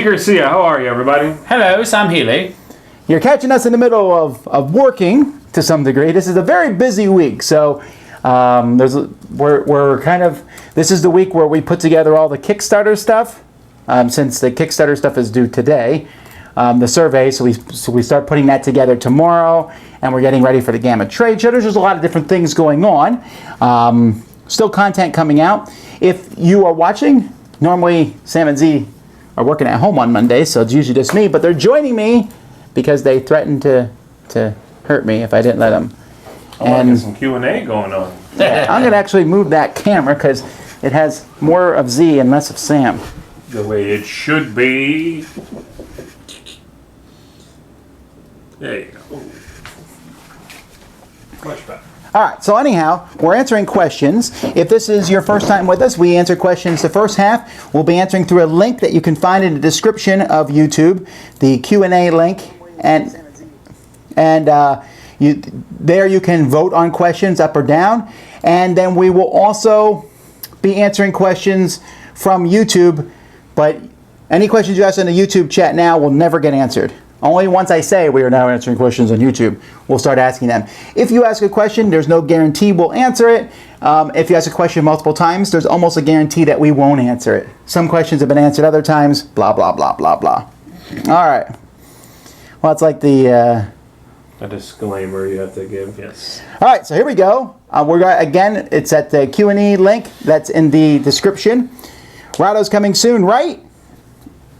Garcia, how are you, everybody? Hello, Sam Healy. You're catching us in the middle of working to some degree. This is a very busy week, so we're kind of, this is the week where we put together all the Kickstarter stuff, since the Kickstarter stuff is due today, the survey, so we start putting that together tomorrow, and we're getting ready for the Gamma Trade Show. There's just a lot of different things going on. Still content coming out. If you are watching, normally Sam and Z are working at home on Monday, so it's usually just me, but they're joining me because they threatened to hurt me if I didn't let them. And some Q&A going on. I'm going to actually move that camera because it has more of Z and less of Sam. The way it should be. There you go. Much better. All right, so anyhow, we're answering questions. If this is your first time with us, we answer questions the first half. We'll be answering through a link that you can find in the description of YouTube, the Q&A link, and there you can vote on questions up or down, and then we will also be answering questions from YouTube, but any questions you ask in the YouTube chat now will never get answered. Only once I say we are now answering questions on YouTube, we'll start asking them. If you ask a question, there's no guarantee we'll answer it. If you ask a question multiple times, there's almost a guarantee that we won't answer it. Some questions have been answered other times, blah, blah, blah, blah, blah. All right. Well, it's like the... A disclaimer you have to give, yes. All right, so here we go. Again, it's at the Q&A link that's in the description. Rado's coming soon, right?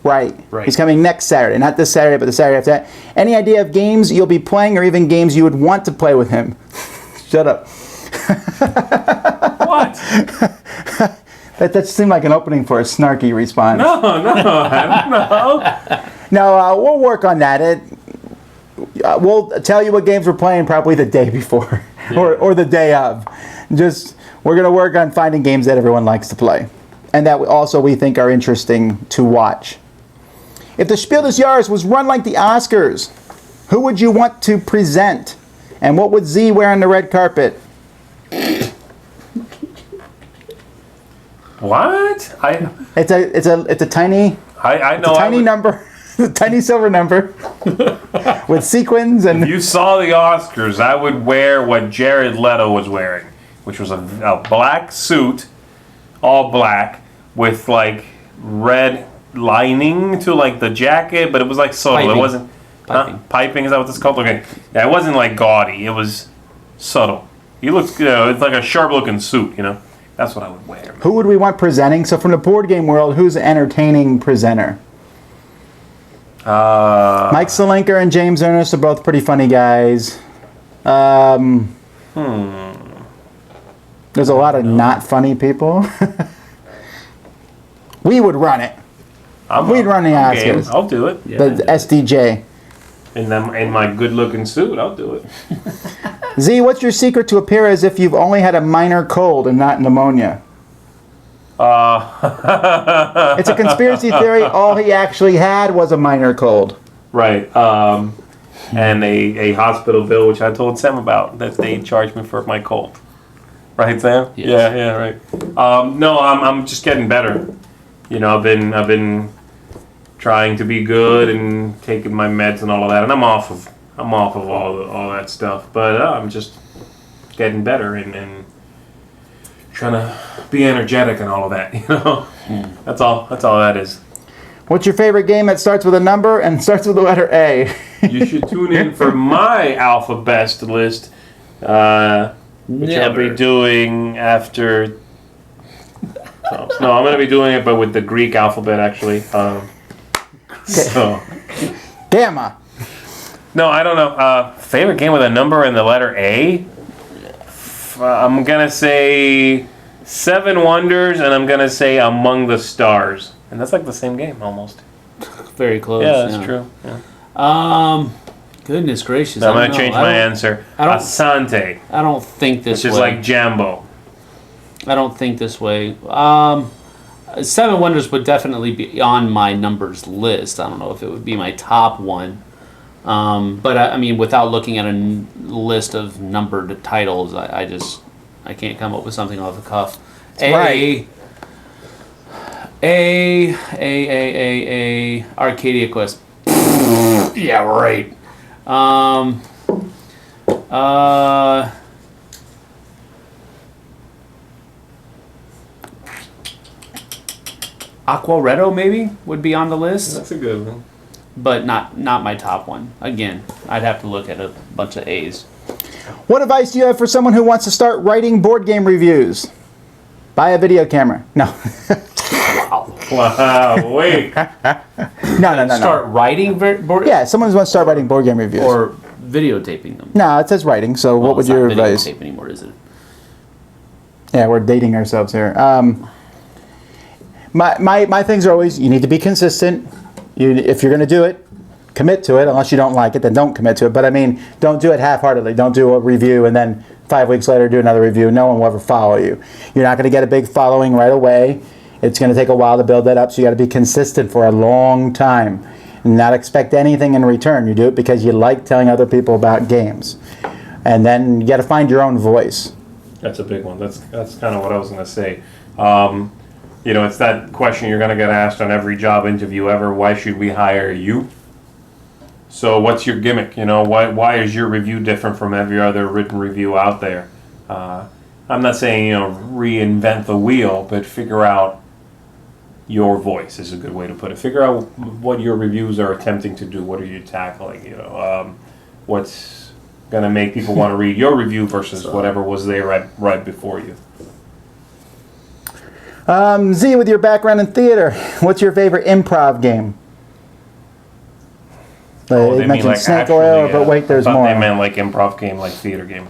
Right. He's coming next Saturday. Not this Saturday, but the Saturday after that. Any idea of games you'll be playing or even games you would want to play with him? Shut up. What? That seemed like an opening for a snarky response. No, I don't know. No, we'll work on that. We'll tell you what games we're playing probably the day before or the day of. We're going to work on finding games that everyone likes to play and that also we think are interesting to watch. If the Spiel des Jahres was run like the Oscars, who would you want to present? And what would Z wear on the red carpet? What? It's a tiny I know. It's a tiny number. A tiny silver number with sequins and... If you saw the Oscars, I would wear what Jared Leto was wearing, which was a black suit, all black, with like red lining to like the jacket, but it was like subtle. Piping. It wasn't... Piping, is that what it's called? Okay. Yeah, it wasn't like gaudy. It was subtle. He looks, it's like a sharp looking suit, you know? That's what I would wear. Who would we want presenting? So from the board game world, who's an entertaining presenter? Mike Selenker and James Ernest are both pretty funny guys. There's a lot of not funny people. We would run it. We'd run the Oscars. I'll do it. The SDJ. In my good-looking suit, I'll do it. Z, what's your secret to appear as if you've only had a minor cold and not pneumonia? It's a conspiracy theory. All he actually had was a minor cold. Right. And a hospital bill, which I told Sam about, that they charged me for my cold. Right, Sam? Yes. Yeah, right. No, I'm just getting better. You know, I've been trying to be good and taking my meds and all of that, and I'm off of all that stuff. But I'm just getting better and trying to be energetic and all of that. You know, that's all that is. What's your favorite game that starts with a number and starts with the letter A? You should tune in for my alphabet list, which I'll be doing after. No, I'm going to be doing it, but with the Greek alphabet, actually. So. Gamma. No, I don't know. Favorite game with a number and the letter A? I'm going to say Seven Wonders, and I'm going to say Among the Stars. And that's like the same game, almost. Very close. Yeah, that's true. Yeah. Goodness gracious. I'm going to change my answer. Asante. I don't think this way. Which is like Jambo. I don't think this way. Seven Wonders would definitely be on my numbers list. I don't know if it would be my top one. But I mean, without looking at a list of numbered titles, I can't come up with something off the cuff. Right. Arcadia Quest. Yeah, right. Aquaretto maybe would be on the list, That's a good one. but not my top one. Again, I'd have to look at a bunch of A's. What advice do you have for someone who wants to start writing board game reviews? Buy a video camera. No. Wow, wait. No. Start writing board Yeah, someone who wants to start writing board game reviews. or videotaping them. No, it says writing, so Well, what would it's not your advice? videotape anymore, is it? Yeah, we're dating ourselves here. My things are always, you need to be consistent. If you're going to do it, commit to it. Unless you don't like it, then don't commit to it. But I mean, don't do it half-heartedly. Don't do a review and then 5 weeks later do another review. No one will ever follow you. You're not going to get a big following right away. It's going to take a while to build that up, so you got to be consistent for a long time and not expect anything in return. You do it because you like telling other people about games. And then you got to find your own voice. That's a big one. That's kind of what I was going to say. You know, it's that question you're going to get asked on every job interview ever. Why should we hire you? So what's your gimmick? You know, why is your review different from every other written review out there? I'm not saying, you know, reinvent the wheel, but figure out your voice is a good way to put it. Figure out what your reviews are attempting to do. What are you tackling? You know, what's going to make people want to read your review versus whatever was there right before you. Z, with your background in theater, what's your favorite improv game? They mentioned Snake Oil, but wait, there's I thought more. They meant like improv game, like theater game.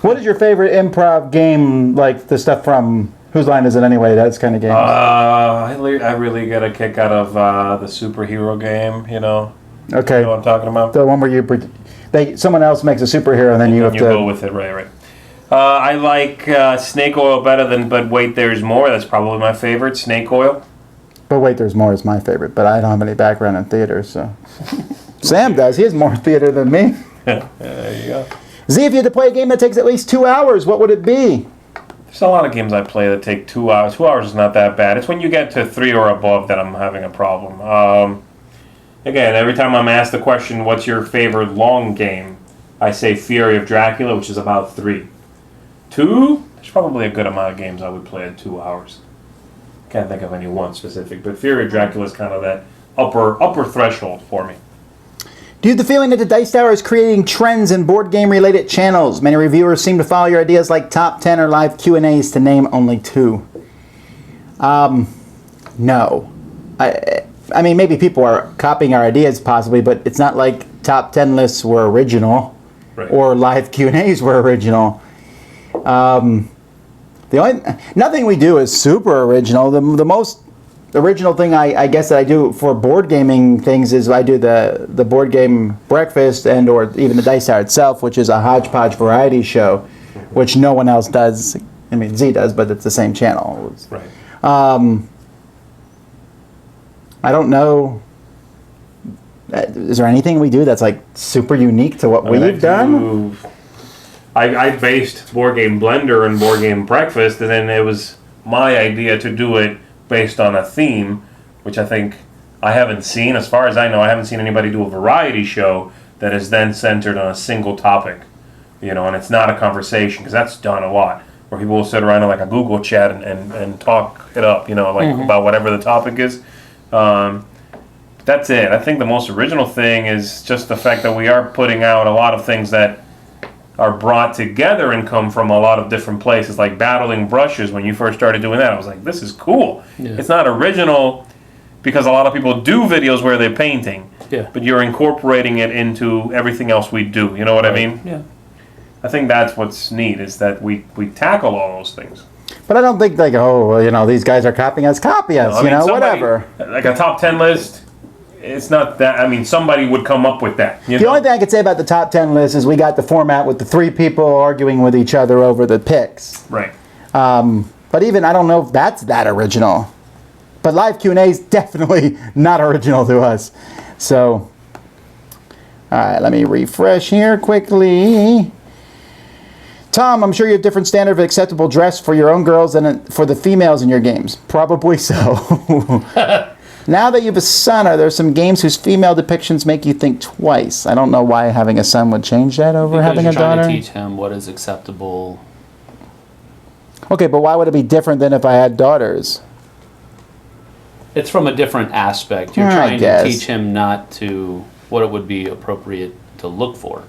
What is your favorite improv game, like the stuff from Whose Line Is It Anyway, that kind of game? I really get a kick out of the superhero game, you know. Okay. You know what I'm talking about? The one where someone else makes a superhero and then you have You to... go with it, right. I like Snake Oil better than But Wait, There's More. That's probably my favorite, Snake Oil. But Wait, There's More is my favorite, but I don't have any background in theater, so... Sam does. He has more theater than me. There you go. Z, if you had to play a game that takes at least 2 hours, what would it be? There's a lot of games I play that take 2 hours. 2 hours is not that bad. It's when you get to 3 or above that I'm having a problem. Again, every time I'm asked the question, what's your favorite long game? I say Fury of Dracula, which is about 3. 2? There's probably a good amount of games I would play at 2 hours. Can't think of any one specific, but Fury of Dracula is kind of that upper threshold for me. Do you have the feeling that the Dice Tower is creating trends in board game related channels? Many reviewers seem to follow your ideas like top 10 or live Q&As to name only 2. No. I mean, maybe people are copying our ideas possibly, but it's not like top 10 lists were original Right. or live Q&As were original. Nothing we do is super original. The most original thing I guess that I do for board gaming things is I do the board game breakfast and or even the Dice Tower itself, which is a hodgepodge variety show, which no one else does. I mean, Z does, but it's the same channel. Right. I don't know. Is there anything we do that's like super unique to what we've done? I based Board Game Blender and Board Game Breakfast, and then it was my idea to do it based on a theme, which I think I haven't seen. As far as I know, I haven't seen anybody do a variety show that is then centered on a single topic, you know, and it's not a conversation, because that's done a lot, where people will sit around in like a Google chat and talk it up, you know, like about whatever the topic is. That's it. I think the most original thing is just the fact that we are putting out a lot of things that are brought together and come from a lot of different places, like Battling Brushes. When you first started doing that, I was like, this is cool. Yeah. It's not original because a lot of people do videos where they're painting, but you're incorporating it into everything else we do. You know what I mean? Yeah. I think that's what's neat, is that we tackle all those things. But I don't think like, oh, well, you know, these guys are copying us. Copy us, I mean, somebody- whatever. Like a top 10 list, it's not that. I mean, somebody would come up with that. You The know? only thing I could say about the top 10 list is we got the format with the 3 people arguing with each other over the picks. Right. But even, I don't know if that's that original. But live Q&A is definitely not original to us. So, all right, let me refresh here quickly. Tom, I'm sure you have different standard of acceptable dress for your own girls than for the females in your games. Probably so. Now that you have a son, are there some games whose female depictions make you think twice? I don't know why having a son would change that over Because having you're a trying daughter. to teach him what is acceptable. Okay, but why would it be different than if I had daughters? It's from a different aspect. You're I trying to guess. teach him not to what it would be appropriate to look for,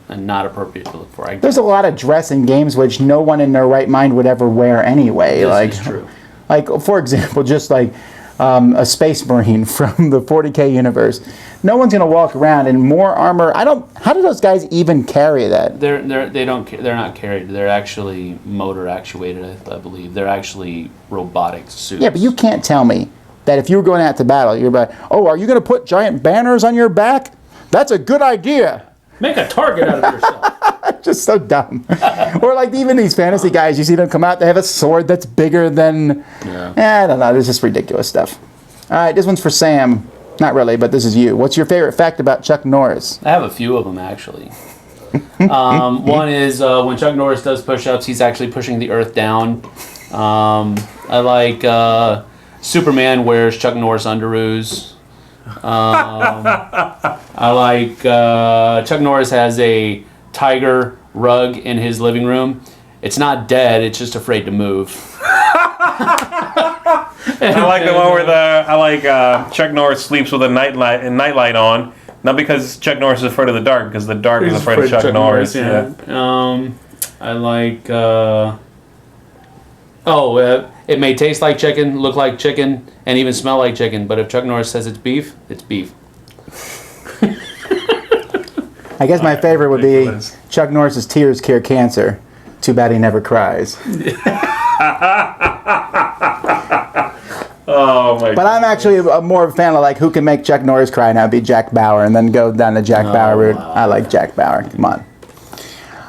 and not appropriate to look for. I There's a lot of dress in games which no one in their right mind would ever wear anyway. This is true. Like, for example, just like a Space Marine from the 40K universe. No one's gonna walk around in more armor. How do those guys even carry that? They're not carried. They're actually motor actuated, I believe. They're actually robotic suits. Yeah, but you can't tell me that if you were going out to battle, you're like, oh, are you gonna put giant banners on your back? That's a good idea. Make a target out of yourself. Just so dumb. Or like even these fantasy guys, you see them come out, they have a sword that's bigger than... I don't know, this is ridiculous stuff. All right, this one's for Sam. Not really, but this is you. What's your favorite fact about Chuck Norris? I have a few of them, actually. One is when Chuck Norris does push-ups, he's actually pushing the earth down. I like Superman wears Chuck Norris underoos. I like Chuck Norris has a tiger rug in his living room. It's not dead, it's just afraid to move. I like the one where Chuck Norris sleeps with a nightlight on, not because Chuck Norris is afraid of the dark, because the dark is afraid of Chuck Norris. Yeah. I like. It may taste like chicken, look like chicken, and even smell like chicken. But if Chuck Norris says it's beef, it's beef. I guess my favorite would be ridiculous. Chuck Norris's tears cure cancer. Too bad he never cries. Oh my! But I'm actually more of a fan of like who can make Chuck Norris cry, and that'd be Jack Bauer, and then go down the Jack Bauer route. Wow. I like Jack Bauer. Come on.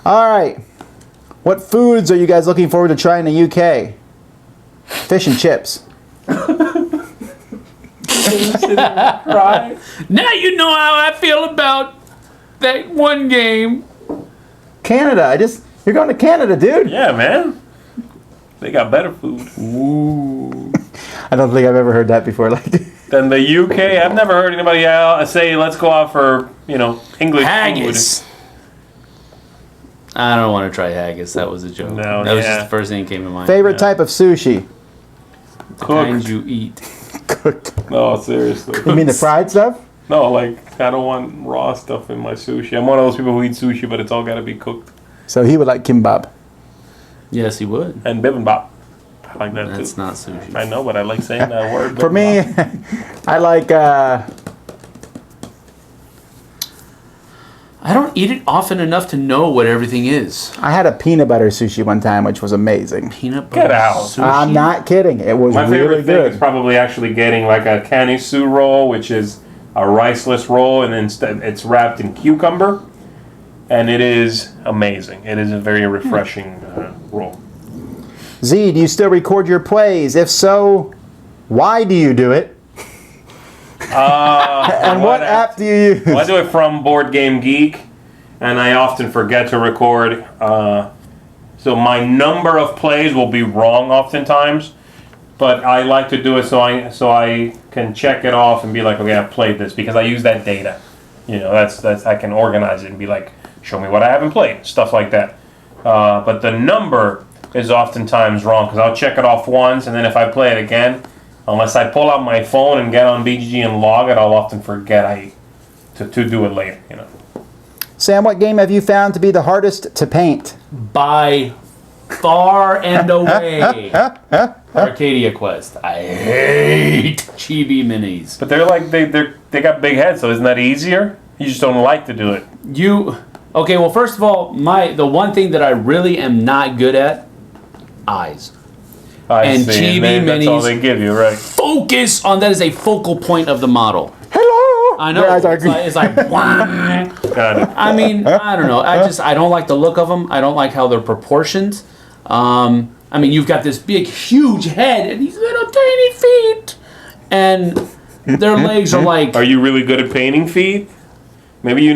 All right. What foods are you guys looking forward to trying in the UK? Fish and chips. Right. Now you know how I feel about that one game. Canada. You're going to Canada, dude. Yeah, man. They got better food I don't think I've ever heard that before. Like, than the UK. I've never heard anybody say, "Let's go out for English Haggis. food." I don't want to try haggis. That was a joke. No, that was yeah. just the first thing that came to mind. favorite type of sushi? The kind Cooked. you eat. Cooked. No, seriously. You mean the fried stuff? No, like I don't want raw stuff in my sushi. I'm one of those people who eat sushi, but it's all got to be cooked. So he would like kimbap. Yes, he would. And bibimbap. I like that That's too. not sushi. I know, but I like saying that word. For me, I like... I don't eat it often enough to know what everything is. I had a peanut butter sushi one time, which was amazing. Peanut butter Get out. sushi. I'm not kidding. It was My really favorite thing is good. probably actually getting like a kanisu roll, which is a riceless roll, and instead it's wrapped in cucumber, and it is amazing. It is a very refreshing roll. Z, do you still record your plays? If so, why do you do it? And what app do you use? Well, I do it from Board Game Geek, and I often forget to record. So my number of plays will be wrong oftentimes, but I like to do it so I can check it off and be like, okay, I've played this because I use that data. That's I can organize it and be like, show me what I haven't played, stuff like that. But the number is oftentimes wrong because I'll check it off once, and then if I play it again, unless I pull out my phone and get on BGG and log it, I'll often forget to do it later. Sam, what game have you found to be the hardest to paint? By far and away. Arcadia Quest. I hate chibi minis. But they're like they got big heads, so isn't that easier? You just don't like to do it. Okay, well, first of all, the one thing that I really am not good at, eyes. I see. That's all minis- they give you, right? Focus on that is a focal point of the model. Hello! I know. Their eyes are It's like wah. Got it. I mean, I don't know. I don't like the look of them. I don't like how they're proportioned. I mean, you've got this big, huge head and these little tiny feet, and their legs are like. Are you really good at painting feet? Maybe we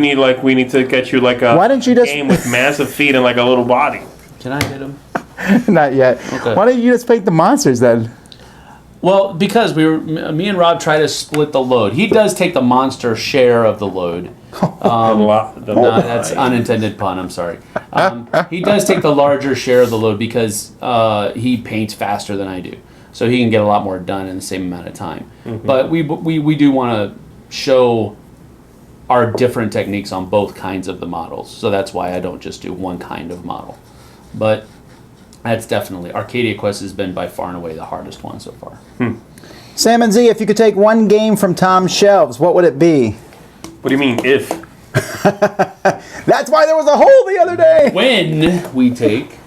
need to get you like a Why didn't you just- game with massive feet and like a little body. Can I hit him? Not yet. Okay. Why don't you just paint the monsters then? Well, because me and Rob try to split the load. He does take the monster share of the load. No, No, that's unintended pun. I'm sorry. He does take the larger share of the load because he paints faster than I do, so he can get a lot more done in the same amount of time. But we do want to show our different techniques on both kinds of the models, so that's why I don't just do one kind of model. But that's definitely Arcadia Quest has been by far and away the hardest one so far. Sam and Z, if you could take one game from Tom's shelves, what would it be? What do you mean if? That's why there was a hole the other day. When we take,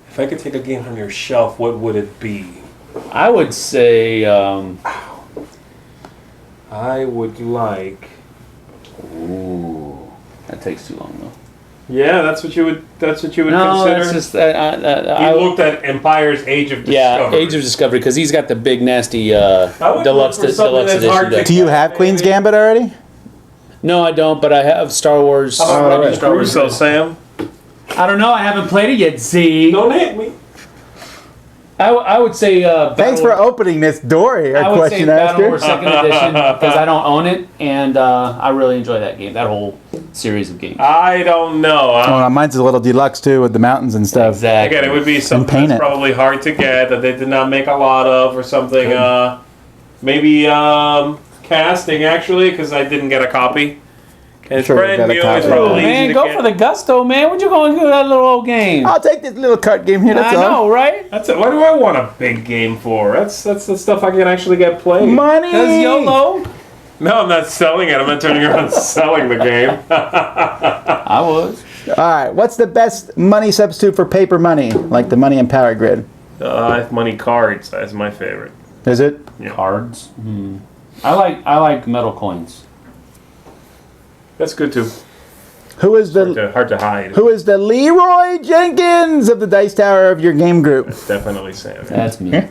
If I could take a game from your shelf, what would it be? I would say, I would like. ooh, that takes too long though. Yeah, that's what you would. That's what you would No, consider. that's just that. I looked at Empire's Age of Discovery. Yeah, Age of Discovery, because he's got the big nasty I would deluxe look for something deluxe that's edition hard to deck. Do you have Queen's Gambit already? No, I don't, but I have Star Wars. How about Alright. Robinson Crusoe, Sam? I don't know. I haven't played it yet. Z. Don't hit me. I would say. Thanks for opening this door here, I would say question Battle War asker. Second Edition because I don't own it, and I really enjoy that game. That whole series of games. I don't know. Oh, mine's a little deluxe too with the mountains and stuff. Exactly. Again, it would be something paint that's it. probably hard to get that they did not make a lot of, or something. Maybe casting actually, because I didn't get a copy. And it's Sure, you brand got a new. It's copy. probably Oh, easy man, to go get. for the gusto, man. What you going to do with that little old game? I'll take this little card game here. That's I all. know, right? That's it. Why do I want a big game for? That's the stuff I can actually get played. Money. Because YOLO. No, I'm not selling it. I'm not turning around and selling the game. I was. All right. What's the best money substitute for paper money, like the money in Power Grid? Money cards. That's my favorite. Is it? Cards. I like metal coins. That's good too. Who is the Hard to hide. Who is the Leroy Jenkins of the Dice Tower of your game group? Definitely Sam. That's me.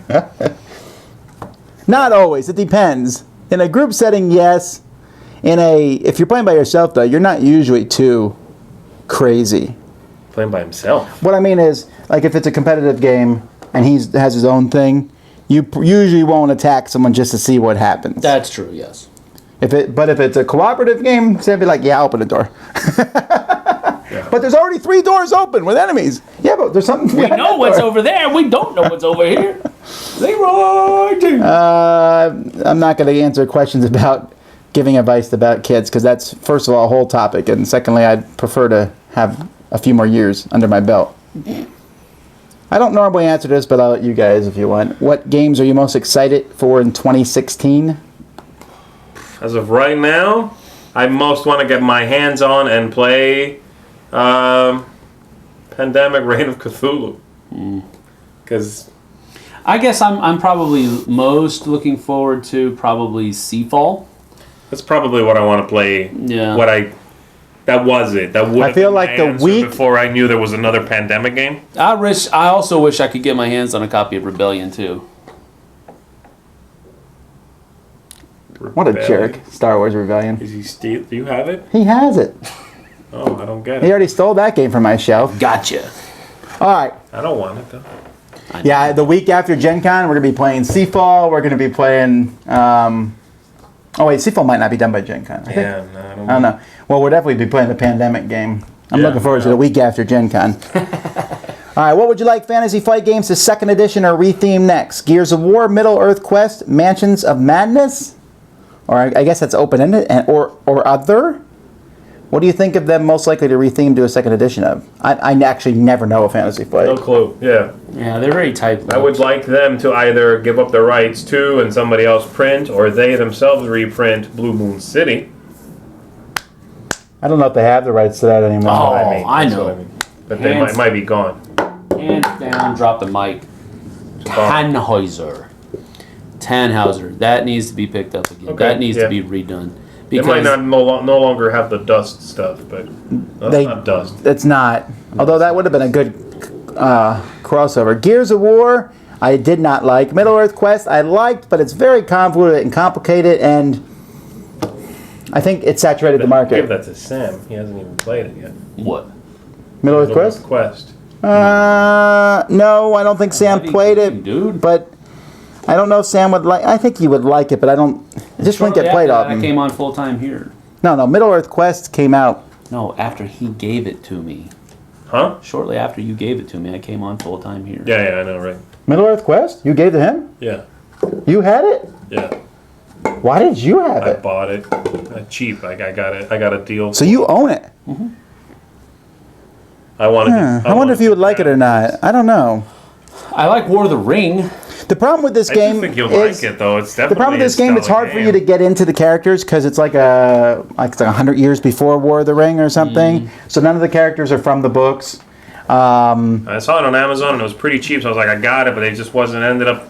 Not always. It depends. In a group setting, yes. If you're playing by yourself, though, you're not usually too crazy. Playing by himself. What I mean is, like, if it's a competitive game and he has his own thing, you usually won't attack someone just to see what happens. That's true, yes. But if it's a cooperative game, say be like, yeah, I'll open a door. But there's already 3 doors open with enemies. Yeah, but there's something. We know what's over there. We don't know what's over here. Leroy Jenkins. I'm not going to answer questions about giving advice about kids because that's, first of all, a whole topic, and secondly, I'd prefer to have a few more years under my belt. I don't normally answer this, but I'll let you guys if you want. What games are you most excited for in 2016? As of right now, I most want to get my hands on and play Pandemic Reign of Cthulhu. Because I guess I'm probably most looking forward to probably Seafall. that's probably what I want to play. Yeah. That was it. That would. I feel like the week before I knew there was another pandemic game. I also wish I could get my hands on a copy of Rebellion too. What a Rebellion. jerk. Star Wars Rebellion. Is he steal? Do you have it? He has it. Oh, I don't get He it. already stole that game from my shelf. Gotcha. All right. I don't want it though. Yeah, the week after Gen Con, we're going to be playing Seafall. We're going to be playing... oh, wait, Seafall might not be done by Gen Con. I think. Yeah, no, I don't. I don't know. Well, we'll definitely be playing the Pandemic game. I'm Yeah, looking forward to yeah. the week after Gen Con. All right, what would you like Fantasy Flight Games to 2nd edition or retheme next? Gears of War, Middle-earth Quest, Mansions of Madness? Or I guess that's open-ended, or other? What do you think of them most likely to retheme to a 2nd edition of? I actually never know a Fantasy Flight. No clue. Yeah. Yeah, they're very tight. I would like them to either give up the rights to and somebody else print, or they themselves reprint Blue Moon City. I don't know if they have the rights to that anymore. Oh, I That's know. what I mean. But they Hands- might be gone. Hands down, drop the mic. Tannhäuser. Tannhäuser. That needs to be picked up again. Okay, That needs yeah. to be redone. They might not no longer have the dust stuff, but that's They- not dust. It's not. Although that would have been a good crossover. Gears of War, I did not like. Middle Earth Quest I liked, but it's very convoluted and complicated, and I think it saturated the Give market. that to Sam. He hasn't even played it yet. What? Middle Earth Quest? Quest. No, I don't think Sam Bloody played game, it, dude. but I don't know if Sam would like. I think he would like it, but I don't. It just wouldn't get played I often. came on full time here. No, Middle Earth Quest came out. No, after he gave it to me. Huh? Shortly after you gave it to me, I came on full time here. Yeah, I know, right? Middle Earth Quest? You gave to him? Yeah, You had it? yeah. Why did you have I it? bought it cheap. Like I got it. I got a deal. So you own it? I wanted. I wonder if you would like it or not. I don't know. I like War of the Ring. The problem with this I game do think you'll is like it though. It's definitely the problem with this game. It's hard for you to get into the characters because it's like it's like 100 years before War of the Ring or something. So none of the characters are from the books. I saw it on Amazon and it was pretty cheap, so I was like, I got it, but it just wasn't. Ended up.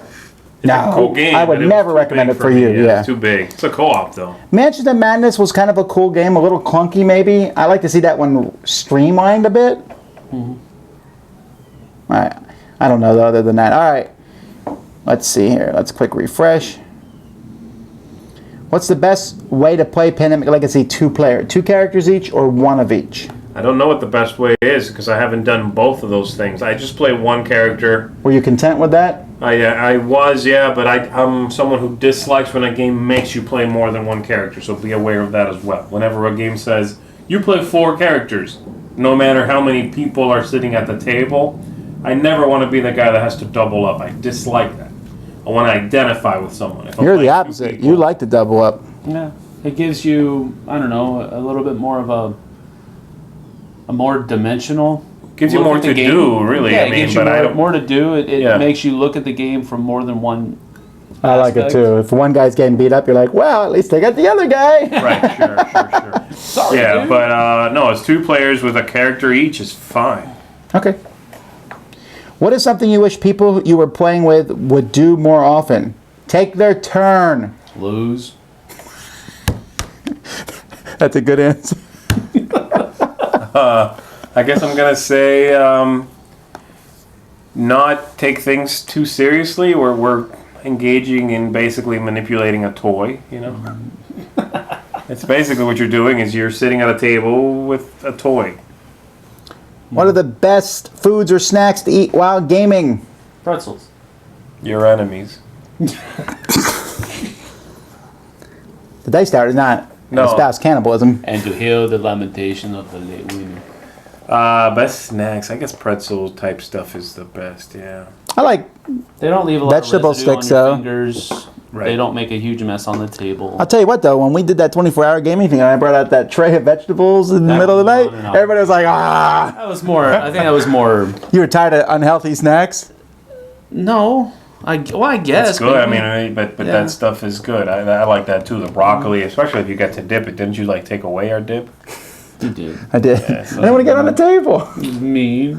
It's No, a cool game. I would but it was never too recommend big it for me. you, yeah. it's too big. It's a co-op though. Mansions of Madness was kind of a cool game, a little clunky maybe. I like to see that one streamlined a bit. All right. I don't know though, other than that. All right. Let's see here. Let's quick refresh. What's the best way to play Pandemic Legacy 2-player? 2 characters each or 1 of each? I don't know what the best way is because I haven't done both of those things. I just play one character. Were you content with that? I was, yeah, but I'm someone who dislikes when a game makes you play more than one character, so be aware of that as well. Whenever a game says, you play 4 characters, no matter how many people are sitting at the table, I never want to be the guy that has to double up. I dislike that. I want to identify with someone. If I'm You're the playing 2 opposite. people- You like to double up. Yeah. It gives you, I don't know, a little bit more of a more dimensional. Gives you look more at the to game. do, really. Yeah, I it mean, gives you but I more, don't. more to do. It Yeah. makes you look at the game from more than one. I like it aspect. too. If one guy's getting beat up, you're like, well, at least I got the other guy. Right, sure. Sorry, Yeah, dude. but no, it's 2 players with a character each is fine. Okay. What is something you wish people you were playing with would do more often? Take their turn. Lose. That's a good answer. I guess I'm gonna say not take things too seriously. We're engaging in basically manipulating a toy. You know, it's basically what you're doing is you're sitting at a table with a toy. What are the best foods or snacks to eat while gaming? Pretzels. Your enemies. The Dice Tower is not No. espouse cannibalism. And to hear the lamentation of the late women. Best snacks. I guess pretzel type stuff is the best. Yeah. I like. They don't leave a lot Vegetable of residue sticks, on your though. fingers. Right. They don't make a huge mess on the table. I'll tell you what though, when we did that 24-hour gaming thing, and I brought out that tray of vegetables in the That middle of the was night, fun enough. everybody was like, "Ah!" That was more. I think that was more. You were tired of unhealthy snacks. No, I guess. It's good. I maybe. mean, but Yeah. that stuff is good. I like that too. The broccoli, especially if you get to dip it. Didn't you like take away our dip? You did. I did. Yeah, I didn't want to get on the table. Me.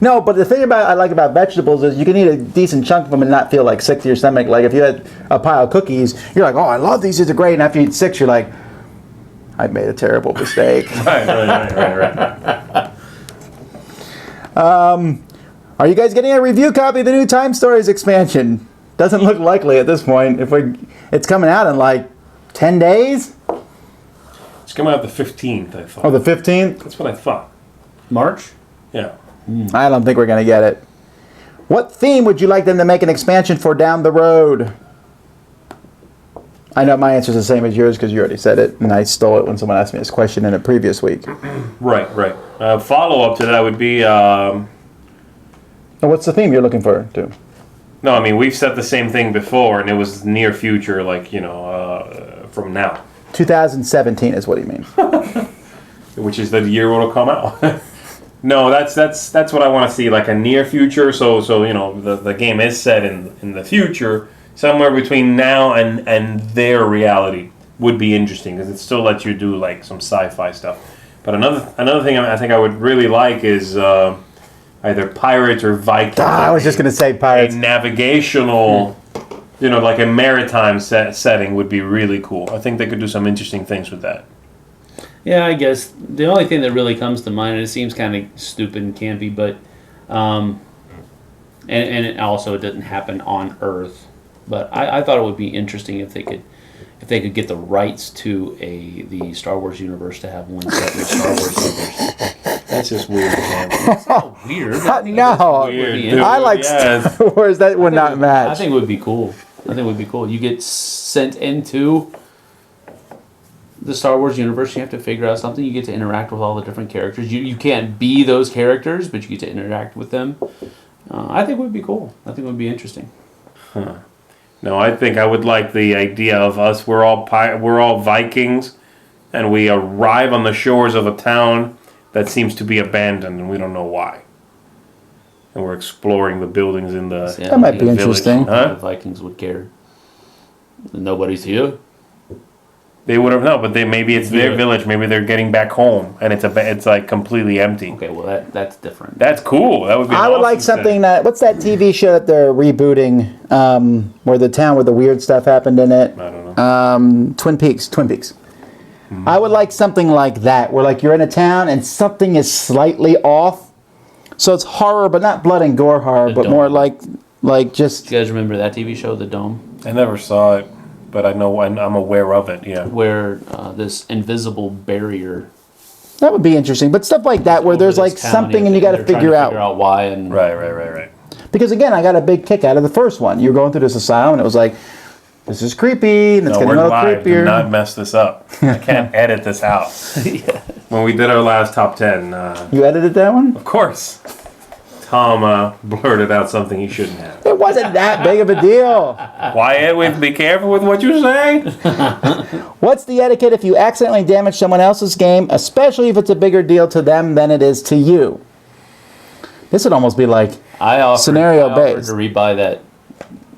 No, but the thing I like about vegetables is you can eat a decent chunk of them and not feel like sick to your stomach. Like if you had a pile of cookies, you're like, oh, I love these are great. And after you eat 6, you're like, I made a terrible mistake. Right. Are you guys getting a review copy of the new Time Stories expansion? Doesn't look likely at this point. It's coming out in like 10 days. It's coming out the 15th. I thought. Oh, the 15th. That's what I thought. March. Yeah. I don't think we're gonna get it. What theme would you like them to make an expansion for down the road? I know my answer is the same as yours because you already said it, and I stole it when someone asked me this question in a previous week. Right. Follow up to that would be. So what's the theme you're looking for, too? No, I mean we've said the same thing before, and it was near future, like from now, 2017 is what he means. which is the year it'll come out. No, that's what I want to see, like a near future. So the game is set in the future, somewhere between now and their reality would be interesting because it still lets you do like some sci-fi stuff. But another thing I think I would really like is either pirates or Vikings. I was just gonna say A pirates. navigational, like a maritime setting would be really cool. I think they could do some interesting things with that. Yeah, I guess the only thing that really comes to mind, and it seems kind of stupid and campy, but and it also didn't happen on Earth. But I thought it would be interesting if they could get the rights to the Star Wars universe to have one separate Star Wars universe. That's just weird. Man. It's not weird. I think No, it would be dude. I like Yes. Star Wars. That would not I match. think it would be cool. You get sent into the Star Wars universe. You have to figure out something. You get to interact with all the different characters. You can't be those characters, but you get to interact with them. I think it would be cool. I think it would be interesting. No, I think I would like the idea of us. We're all Vikings, and we arrive on the shores of a town that seems to be abandoned, and we don't know why. And we're exploring the buildings in the Yeah, That might be village. interesting. Huh? The Vikings would care. Nobody's here. They would have known, but maybe it's their Yeah. village. Maybe they're getting back home, and it's like completely empty. Okay, well that's different. That's cool. That would be. I would like awesome something thing. that. What's that TV show that they're rebooting? Where the town where the weird stuff happened in it. I don't know. Twin Peaks. I would like something like that, where like you're in a town and something is slightly off. So it's horror, but not blood and gore horror, The but more Dome. like just. You guys remember that TV show, The Dome, I never saw it, but I know I'm aware of it. Yeah. where this invisible barrier. That would be interesting, but stuff like that where over there's this like town, something and you got to they're trying figure out. why and Right. Because again, I got a big kick out of the first one. You're going through this asylum, and it was like, this is creepy, and it's No, getting we're a little live. Do creepier. not mess this up. I can't edit this out. When we did our last top 10, You edited that one? of course, Tom blurted out something he shouldn't have. It wasn't that big of a deal. Wyatt, be careful with what you say. What's the etiquette if you accidentally damage someone else's game, especially if it's a bigger deal to them than it is to you? This would almost be like, I offered, Scenario I offered based. to rebuy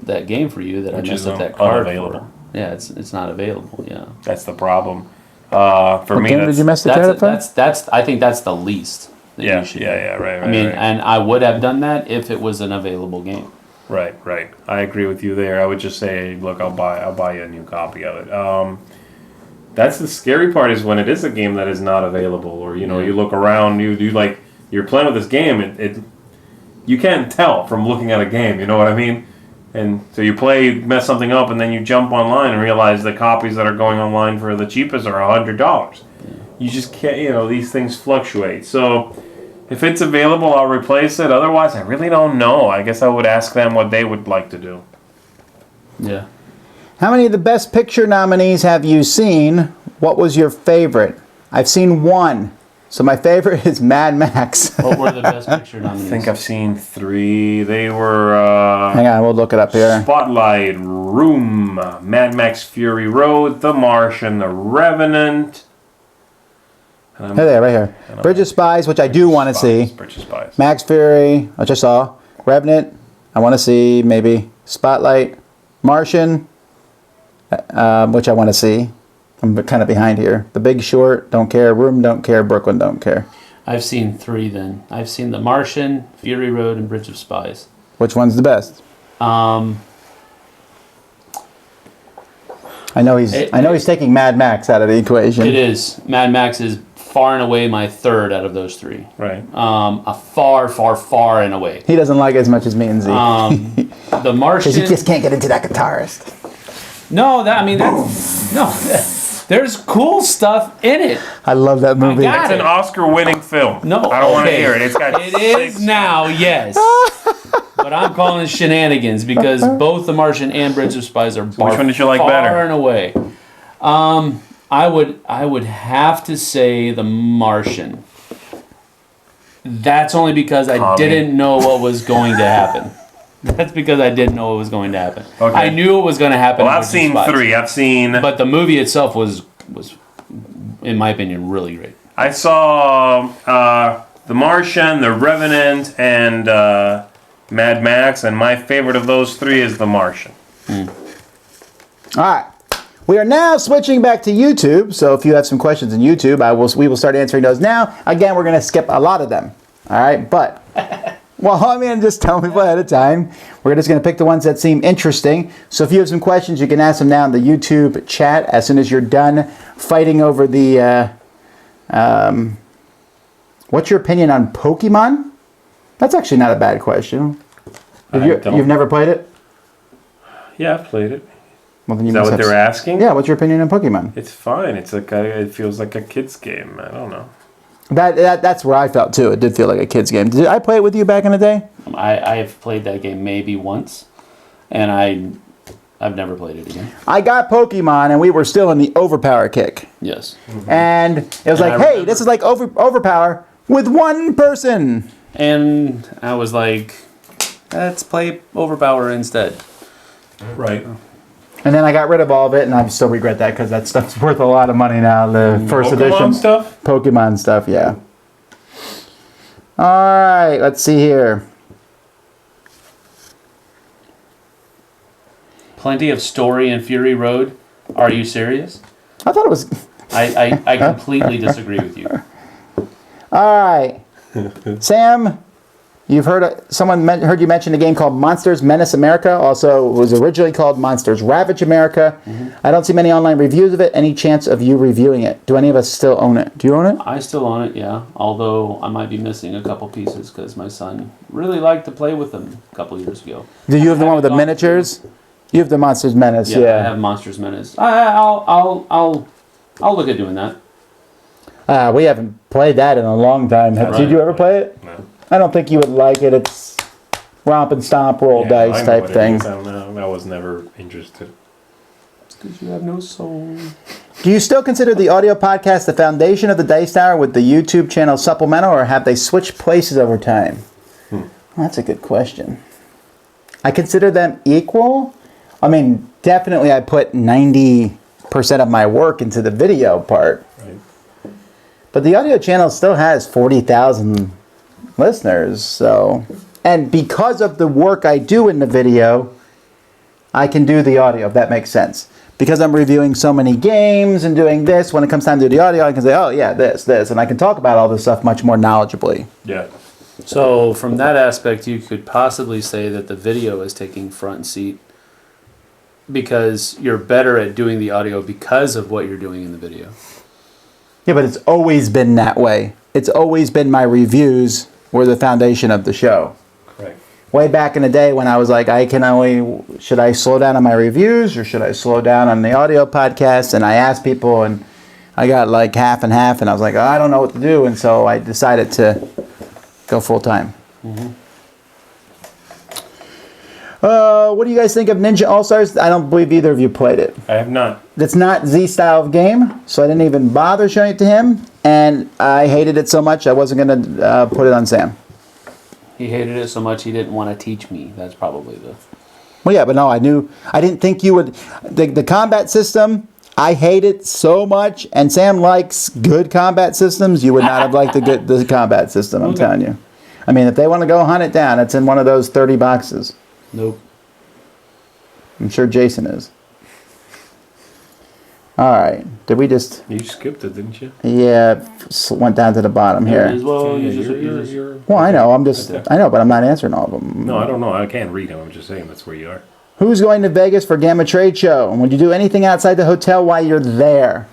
that game for you that Which I messed is up that card unavailable. for. Yeah, it's not available. Yeah, That's the problem. For what me, game that's, did you mess the card up for? that's I think that's the least. That yeah, you should yeah, do. right. I mean, right. and I would have done that if it was an available game. Right. I agree with you there. I would just say, look, I'll buy you a new copy of it. That's the scary part is when it is a game that is not available, or you look around, you like you're playing with this game, it you can't tell from looking at a game. You know what I mean? And so you mess something up, and then you jump online and realize the copies that are going online for the cheapest are $100. You just can't. These things fluctuate. So. If it's available, I'll replace it. Otherwise, I really don't know. I guess I would ask them what they would like to do. Yeah. How many of the Best Picture nominees have you seen? What was your favorite? I've seen one. So my favorite is Mad Max. What were the best picture nominees? I think I've seen 3. They were Hang on, we'll look it up here. Spotlight, Room, Mad Max Fury Road, The Martian, The Revenant. Here they are, right here. Bridge of Spies, which I do want to see. Bridge of Spies. Max Fury, which I saw. Revenant, I want to see. Maybe Spotlight. Martian, which I want to see. I'm kind of behind here. The Big Short, don't care. Room, don't care. Brooklyn, don't care. I've seen 3 then. I've seen The Martian, Fury Road, and Bridge of Spies. Which one's the best? I know he's taking Mad Max out of the equation. It is. Mad Max is far and away my third out of those 3. Right. A far and away. He doesn't like it as much as me and Z. The Martian. Because he just can't get into that guitarist. No, there's cool stuff in it. I love that movie. got It's an Oscar-winning film. No, I don't want to okay. hear it. It's got It is 6. now, yes. But I'm calling it shenanigans because both The Martian and Bridge of Spies are Which one did you like far better? and away. I would have to say The Martian. That's only because I Tommy. didn't know what was going to happen. That's because I didn't know what was going to happen. Okay. I knew it was going to happen. Well, in I've Bridge of seen Spies. 3. I've seen. But the movie itself was, in my opinion, really great. I saw The Martian, The Revenant, and Mad Max, and my favorite of those 3 is The Martian. All right. We are now switching back to YouTube. So if you have some questions in YouTube, we will start answering those now. Again, we're going to skip a lot of them. All right. But, well, I mean, just tell people ahead of time. We're just going to pick the ones that seem interesting. So if you have some questions, you can ask them now in the YouTube chat as soon as you're done fighting over the, what's your opinion on Pokemon? That's actually not a bad question. You've never played it? Yeah, I've played it. Well, then you Is that must what have they're asking? Yeah, what's your opinion on Pokemon? It's fine. It's like it feels like a kid's game. I don't know. That's where I felt too. It did feel like a kid's game. Did I play it with you back in the day? I have played that game maybe once, and I've never played it again. I got Pokemon, and we were still in the Overpower kick. Yes. And it was And like, I hey, remember- this is like Overpower with one person. And I was like, let's play Overpower instead. Right. And then I got rid of all of it, and I still regret that because that stuff's worth a lot of money now. The first Pokemon edition stuff? Pokemon stuff, yeah. All right, let's see here. Plenty of story in Fury Road. Are you serious? I thought it was. I completely disagree with you. All right, Sam. You've heard heard you mention a game called Monsters Menace America. Also, it was originally called Monsters Ravage America. I don't see many online reviews of it. Any chance of you reviewing it? Do any of us still own it? Do you own it? I still own it, yeah. Although I might be missing a couple pieces because my son really liked to play with them a couple years ago. Do you have the one with the miniatures? You have the Monsters Menace, Yeah, I have Monsters Menace. I'll look at doing that. We haven't played that in a long time. Did you ever play it? No. I don't think you would like it. It's romp and stomp, roll Yeah, dice I know type what it thing. is. I don't know. I was never interested. It's because you have no soul. Do you still consider the audio podcast the foundation of the Dice Tower with the YouTube channel supplemental, or have they switched places over time? Well, that's a good question. I consider them equal. I mean, definitely I put 90% of my work into the video part. Right. But the audio channel still has 40,000 listeners, so, and because of the work I do in the video, I can do the audio, if that makes sense. Because I'm reviewing so many games and doing this, when it comes time to do the audio, I can say, oh yeah, this, and I can talk about all this stuff much more knowledgeably. Yeah. So from that aspect, you could possibly say that the video is taking front seat because you're better at doing the audio because of what you're doing in the video. Yeah, but it's always been that way. It's always been my reviews were the foundation of the show. Correct. Way back in the day when I was like, should I slow down on my reviews or should I slow down on the audio podcast? And I asked people and I got like half and half and I was like, I don't know what to do. And so I decided to go full time. What do you guys think of Ninja All-Stars? I don't believe either of you played it. I have not. It's not Z style of game, so I didn't even bother showing it to him. And I hated it so much I wasn't going to put it on Sam. He hated it so much he didn't want to teach me. That's probably the... Well, yeah, but no, I didn't think you would. The combat system, I hate it so much, and Sam likes good combat systems. You would not have liked the combat system, I'm telling you. I mean, if they want to go hunt it down, it's in one of those 30 boxes. Nope. I'm sure Jason is. All right. Did we just... You skipped it, didn't you? Yeah, went down to the bottom Here it here. is. Well, Yeah, you're Well, I know. I know, but I'm not answering all of them. No, I don't know. I can't read them. I'm just saying that's where you are. Who's going to Vegas for Gamma Trade Show? And would you do anything outside the hotel while you're there?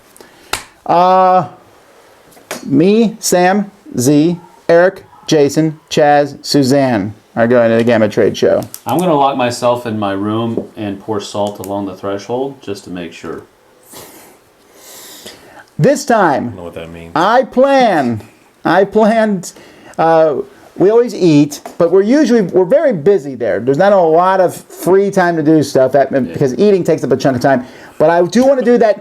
Me, Sam, Z, Eric, Jason, Chaz, Suzanne are going to the Gamma Trade Show. I'm going to lock myself in my room and pour salt along the threshold just to make sure. This I don't time, know what that means. I planned, we always eat, but we're very busy there. There's not a lot of free time to do stuff because eating takes up a chunk of time. But I do want to do that.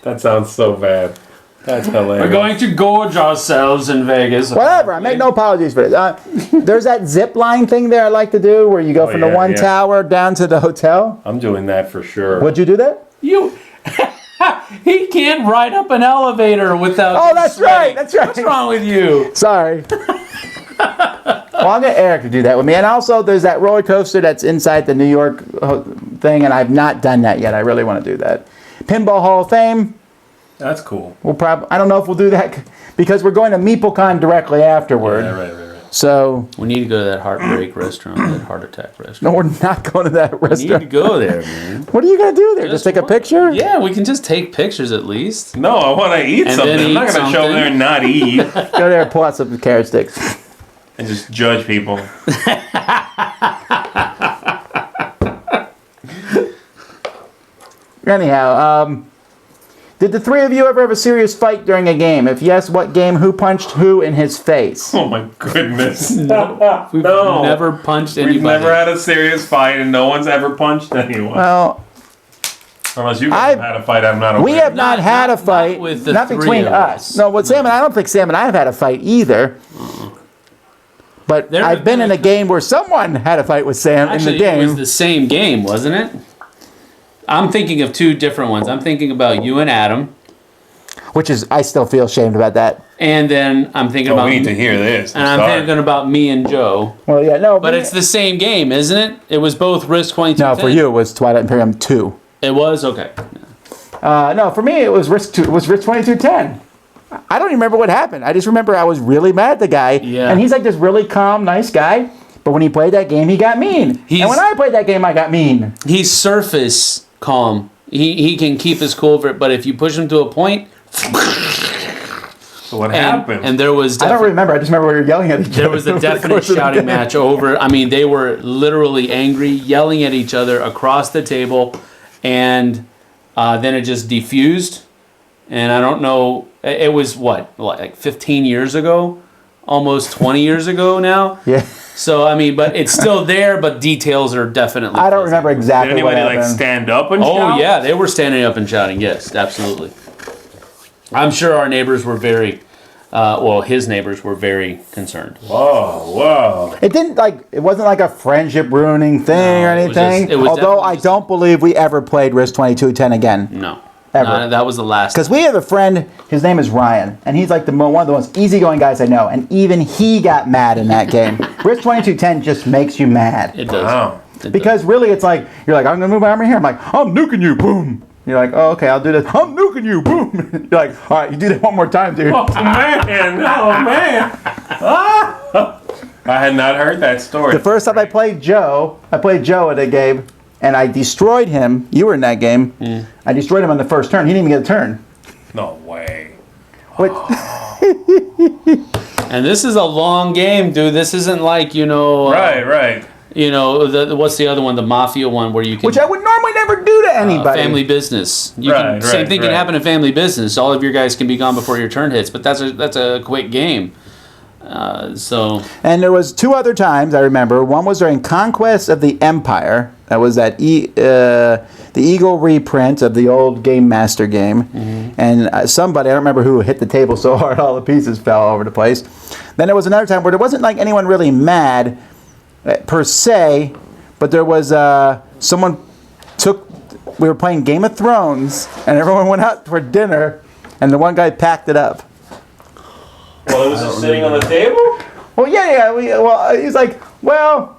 That sounds so bad. That's hilarious. We're going to gorge ourselves in Vegas. Whatever, I make no apologies for it. There's that zip line thing there I like to do where you go from the yeah, one yeah. tower down to the hotel. I'm doing that for sure. Would you do that? You... He can't ride up an elevator without... Oh, that's right, that's right. What's wrong with you? Sorry. Well, I'll get Eric to do that with me. And also, there's that roller coaster that's inside the New York thing, and I've not done that yet. I really want to do that. Pinball Hall of Fame. That's cool. We'll probably. I don't know if we'll do that because we're going to MeepleCon directly afterward. Yeah, right. So We need to go to that heartbreak restaurant, that heart attack restaurant. no, we're not going to that We need to restaurant. go there, man. What are you gonna do there? Just take a one. picture? Yeah, we can just take pictures at least. No, I want to eat And something. then I'm not eat going to show something. there and not eat Go there, pull out some carrot sticks. and just judge people. Anyhow, did the three of you ever have a serious fight during a game? If yes, what game? Who punched who in his face? Oh my goodness. We've No. never punched anybody. We've never had a serious fight, and no one's ever punched anyone. Well, Unless you guys have had a fight, I'm not aware. we have not had a not fight. with the Not three between of us. us. No, with Sam and I don't think Sam and I have had a fight either. But There I've have been been in a game where someone had a fight with Sam Actually, in the game. it was the same game, wasn't it? I'm thinking of two different ones. I'm thinking about you and Adam, Which is, I still feel ashamed about that. and then I'm thinking Oh, about we need to hear this. and I'm thinking about me and Joe. Well, yeah, no. But it's the same game, isn't it? It was both Risk 22. No, for you it was Twilight Imperium 2. It was okay. No, for me it was Risk 2. It was Risk 2210. I don't even remember what happened. I just remember I was really mad at the guy. Yeah. And he's like this really calm, nice guy. But when he played that game, he got mean. And when I played that game, I got mean. He's surface calm. He can keep his cool, but if you push him to a point, So what happened? and there was I don't remember. I just remember we were yelling at each other. there was a over the definite course of the shouting game. match over. I mean, they were literally angry, yelling at each other across the table, and then it just defused. And I don't know. It was what, like 15 years ago, almost 20 years ago now. Yeah. So I mean, but it's still there. But details are definitely. I don't fuzzy. remember Did exactly what anybody happened. like stand up and Oh shout? yeah, they were standing up and shouting. Yes, absolutely. I'm sure our neighbors were very, well, his neighbors were very concerned. Whoa, whoa. It didn't it wasn't like a friendship ruining thing or No, it was anything. just- it was Although definitely I just- don't believe we ever played Risk 2210 again. No, Ever. that was the last. Because we have a friend, his name is Ryan, and he's like one of the most easygoing guys I know, and even he got mad in that game. Risk 2210 just makes you mad. It does. Wow. It does. Because really it's like, you're like, I'm going to move my armor here. I'm like, I'm nuking you, boom. You're like, oh, okay, I'll do this. I'm nuking you, boom. You're like, all right, you do that one more time, dude. Oh man, oh man. Ah! I had not heard that story. The first time I played Joe at a game, and I destroyed him. You were in that game. I destroyed him on the first turn. He didn't even get a turn. No way. What? And this is a long game, dude. This isn't like Right. what's the other one, the Mafia one, where you can Which I would normally never do to anybody. family business. Right, Same right, thing can right. happen in family business. All of your guys can be gone before your turn hits, but that's a quick game. So And there was two other times I remember. One was during Conquest of the Empire. That was that the Eagle reprint of the old Game Master game. And somebody, I don't remember who, hit the table so hard all the pieces fell all over the place. Then there was another time where there wasn't like anyone really mad per se, but there was someone we were playing Game of Thrones and everyone went out for dinner and the one guy packed it up. Well, it was just sitting on the table? Well, yeah. He's like, well,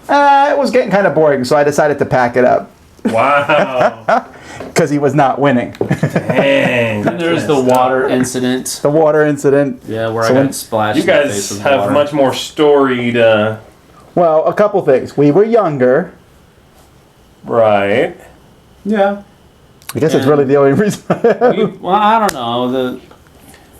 it was getting kind of boring, so I decided to pack it up Wow. because he was not winning. Dang. and there's the water incident. The water incident. Yeah, where So I when- got splashed. You in the face guys with have water. much more storied, Well, a couple things. We were younger. right. Yeah. I guess that's And- really the only reason. Well, I don't know.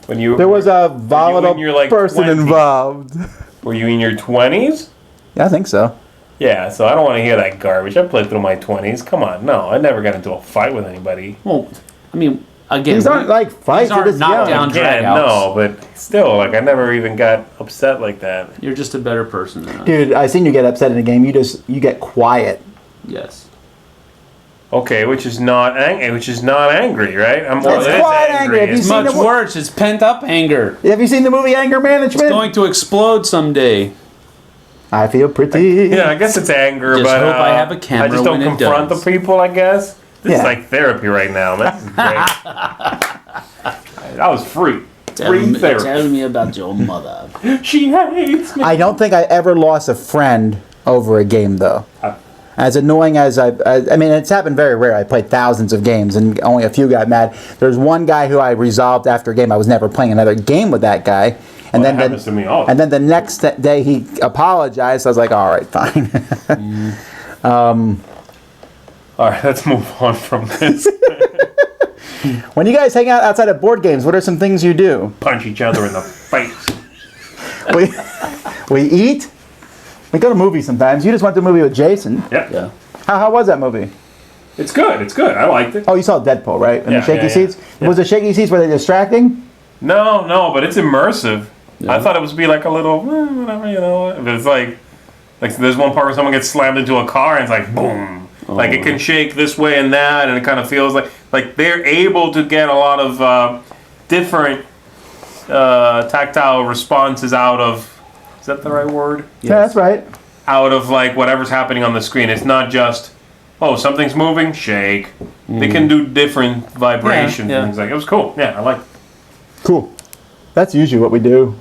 When you There was a volatile you're, like, person 20? involved. Were you in your 20s? Yeah, I think so. Yeah, so I don't want to hear that garbage. I played through my 20s. Come on, no, I never got into a fight with anybody. Well, I mean, again, These aren't like fights. these aren't They're just knockdown young. Yeah, dragouts. no, but still, like I never even got upset like that. You're just a better person than us. Dude, I seen you get upset in a game. You get quiet. Yes. Okay, which is not angry, right? I'm It's quite angry. Have you It's seen much the- worse. It's pent up anger. Have you seen the movie Anger Management? It's going to explode someday. I feel pretty. Yeah, I guess it's anger, Just but hope I have a camera I just don't when it confront does. the people. I guess this is Yeah. like therapy right now. This is great. That was free. Free therapy. Tell me about your mother. She hates me. I don't think I ever lost a friend over a game, though. As annoying as I mean, it's happened very rare. I played thousands of games, and only a few got mad. There's one guy who I resolved after a game. I was never playing another game with that guy. And Well, that happens to me all the and then the next day he apologized. I was like, all right, fine. All right, let's move on from this. When you guys hang out outside of board games, what are some things you do? Punch each other in the face. We eat. We go to movies sometimes. You just went to a movie with Jason. Yep. Yeah. How was that movie? It's good. It's good. I liked it. Oh, you saw Deadpool, right? And Yeah, the shaky yeah, yeah. seats. Was the shaky seats, were they distracting? No, but it's immersive. I thought it was be like a little, whatever, you know. But it's like there's one part where someone gets slammed into a car and it's like boom. Like it can shake this way and that, and it kind of feels like they're able to get a lot of different tactile responses out of. Is that the right word? Yeah, that's right. Out of like whatever's happening on the screen. It's not just something's moving, shake. They can do different vibrations Yeah. and things like. It was cool. Yeah, I like it. Cool. That's usually what we do.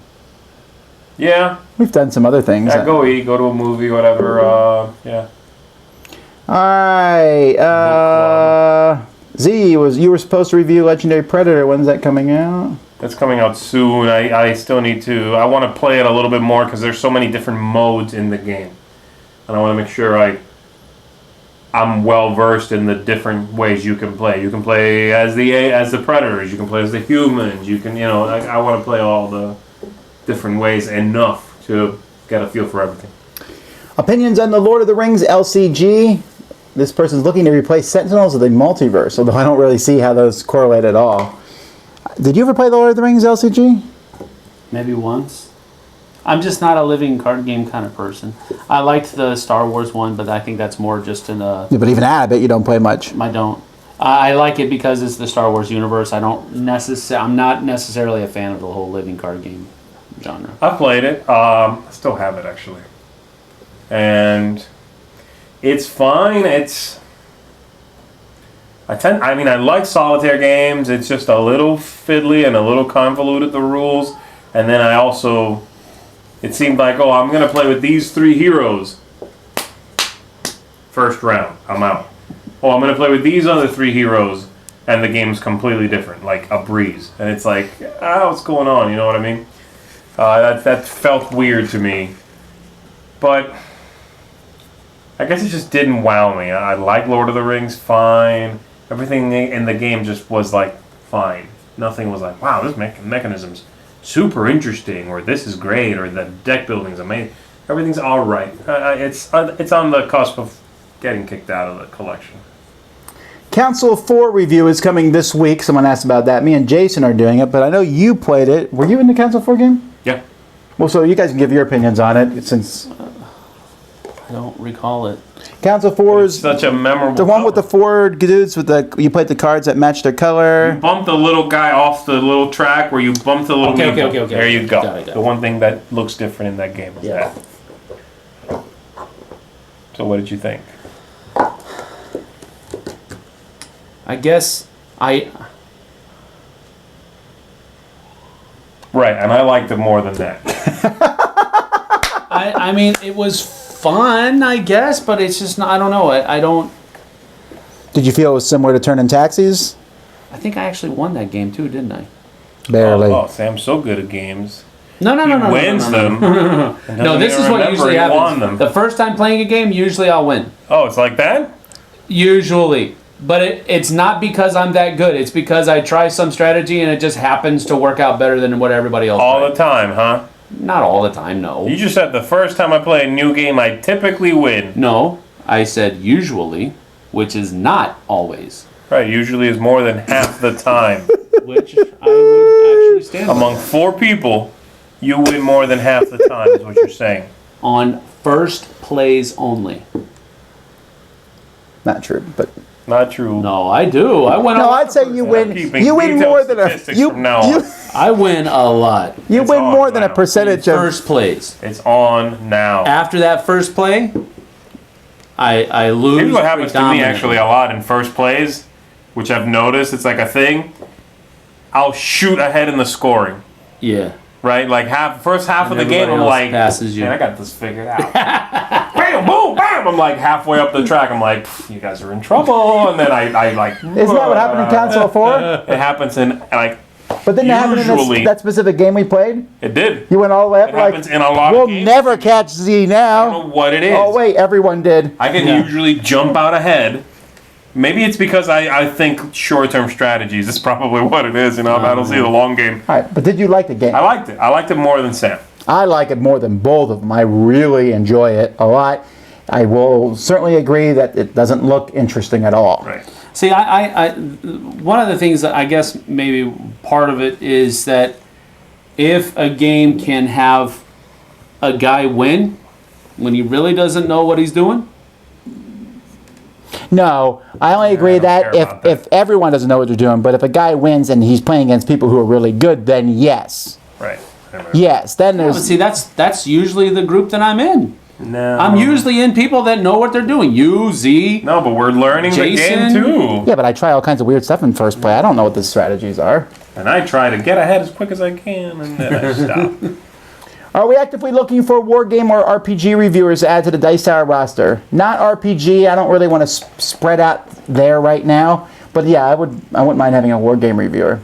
Yeah, We've done some other things. go eat, go to a movie, whatever. Yeah. All right. Z, you were supposed to review Legendary Predator. When's that coming out? That's coming out soon. I still need to. I want to play it a little bit more because there's so many different modes in the game, and I want to make sure I'm well versed in the different ways you can play. You can play as the predators. You can play as the humans. You can I want to play all the different ways enough to get a feel for everything. Opinions on the Lord of the Rings LCG. This person's looking to replace Sentinels of the Multiverse, although I don't really see how those correlate at all. Did you ever play the Lord of the Rings LCG? Maybe once. I'm just not a living card game kind of person. I liked the Star Wars one, but I think that's more just in a... Yeah, but even out of it, you don't play much. I don't. I like it because it's the Star Wars universe. I'm not necessarily a fan of the whole living card game genre. I played it. I still have it actually, and it's fine. I like solitaire games. It's just a little fiddly and a little convoluted, the rules. And then it seemed like, I'm going to play with these 3 heroes. First round, I'm out. I'm going to play with these other 3 heroes. And the game's completely different, like a breeze. And it's like, what's going on? You know what I mean? That felt weird to me. But I guess it just didn't wow me. I like Lord of the Rings, fine. Everything in the game just was like fine. Nothing was like, wow, this mechanism's super interesting, or this is great, or the deck building's amazing. Everything's all right. It's on the cusp of getting kicked out of the collection. Council 4 review is coming this week. Someone asked about that. Me and Jason are doing it, but I know you played it. Were you in the Council 4 game? Yeah. Well, so you guys can give your opinions on it, since I don't recall it. Council 4 is Such a memorable. the one with the cover. 4 dudes with you played the cards that match their color. Bump the little guy off the little track where you bump the little. Okay. There you go. Got it. The one thing that looks different in that game is that. So what did you think? I guess Right, and I liked it more than that. I mean, it was fun, I guess, but it's just not, I don't know. I don't... Did you feel it was similar to Turning Taxis? I think I actually won that game too, didn't I? Barely. Oh, Sam's so good at games. No. He wins them. No, this is what usually happens. Them. The first time playing a game, usually I'll win. Oh, it's like that? Usually. But it's not because I'm that good. It's because I try some strategy and it just happens to work out better than what everybody else All tried. the time, huh? Not all the time, no. You just said the first time I play a new game, I typically win. No, I said usually, which is not always. Right, usually is more than half the time. Which I would actually stand Among by. 4 people, you win more than half the time, is what you're saying. On first plays only. Not true, but Not true. No, I do. I win a no, lot. I'd say you win. keeping You win detailed more than a statistics you. from now on. I win a lot. You It's win on more than a now. percentage of. First plays. It's on now. After that first play, I lose. Here's what happens to me predominantly. actually a lot in first plays, which I've noticed, it's like a thing. I'll shoot ahead in the scoring. Yeah. Right? Like first half of the game, everybody I'm else like, passes you. man, I got this figured out. Bam, boom, bam. I'm like halfway up the track. I'm like, you guys are in trouble. And then I like. Isn't that what happened in Council 4? It happens in like. But didn't it happen in Usually- that specific game we played? It did. You went all the way up It like, happens in a lot we'll of games. never catch Z I now. don't know what it is. Oh wait, everyone did. I can Yeah. usually jump out ahead. Maybe it's because I think short-term strategies. That's probably what it is. You know, I don't see the long game. All right, but did you like the game? I liked it. I liked it more than Sam. I like it more than both of them. I really enjoy it a lot. I will certainly agree that it doesn't look interesting at all. Right. See, one of the things that I guess maybe part of it is that if a game can have a guy win when he really doesn't know what he's doing, No, I only agree I don't that care if, about that. if everyone doesn't know what they're doing, but if a guy wins and he's playing against people who are really good, then yes. Right. Yes, then but there's... see, that's usually the group that I'm in. No. I'm usually in people that know what they're doing. You, Z. No, but we're learning the game Jason? too. Yeah, but I try all kinds of weird stuff in first play. I don't know what the strategies are. And I try to get ahead as quick as I can, and then I stop. Are we actively looking for war game or RPG reviewers to add to the Dice Tower roster? Not RPG. I don't really want to spread out there right now. But yeah, I wouldn't mind having a war game reviewer.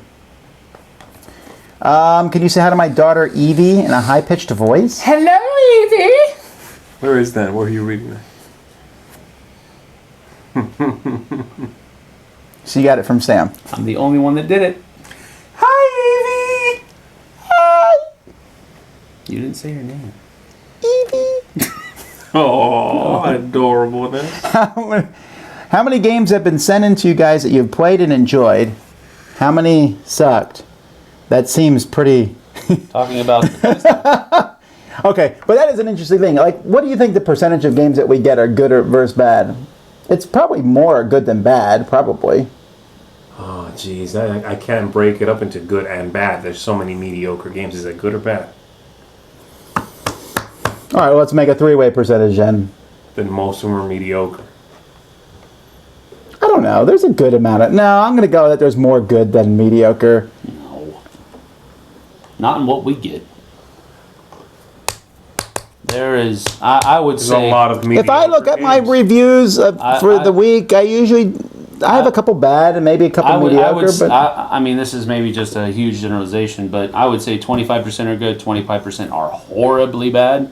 Can you say hi to my daughter Evie in a high-pitched voice? Hello, Evie. Where is that? Where are you reading that? She got it from Sam. I'm the only one that did it. Hi, Evie. Hi, You didn't say your name. Evie. Oh, adorableness. How many games have been sent in to you guys that you've played and enjoyed? How many sucked? That seems pretty... Talking about Okay, but that is an interesting thing. Like, what do you think the percentage of games that we get are good or versus bad? It's probably more good than bad, probably. Oh, jeez. I can't break it up into good and bad. There's so many mediocre games. Is that good or bad? All right, well, let's make a three-way percentage then. Then most of them are mediocre. I don't know. There's a good amount of... No, I'm going to go that there's more good than mediocre. No. Not in what we get. There is, I would There's say... a lot of mediocre If I look at my games. reviews for the week, I have a couple bad and maybe a couple mediocre, but... I mean, this is maybe just a huge generalization, but I would say 25% are good, 25% are horribly bad,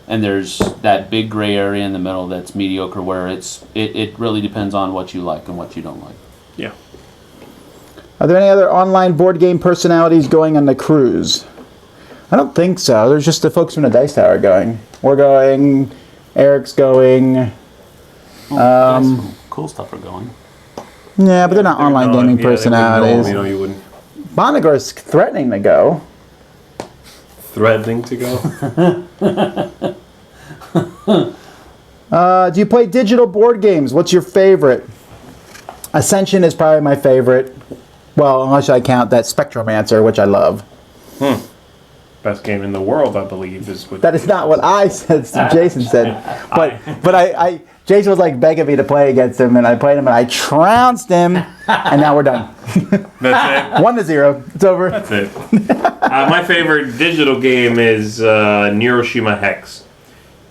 and there's that big gray area in the middle that's mediocre, where it really depends on what you like and what you don't like. Yeah. Are there any other online board game personalities going on the cruise? I don't think so. There's just the folks from the Dice Tower going. We're going. Eric's going. Some cool stuff are going. Yeah, but they're not online gaming personalities. You wouldn't. Bonnegar's threatening to go. Threatening to go. Do you play digital board games? What's your favorite? Ascension is probably my favorite. Well, unless I count that Spectromancer, which I love. Best game in the world, I believe, is with. That is not what I said. Jason said, but I Jason was like begging me to play against him, and I played him, and I trounced him, and now we're done. That's it. 1-0. It's over. That's it. My favorite digital game is Neuroshima Hex.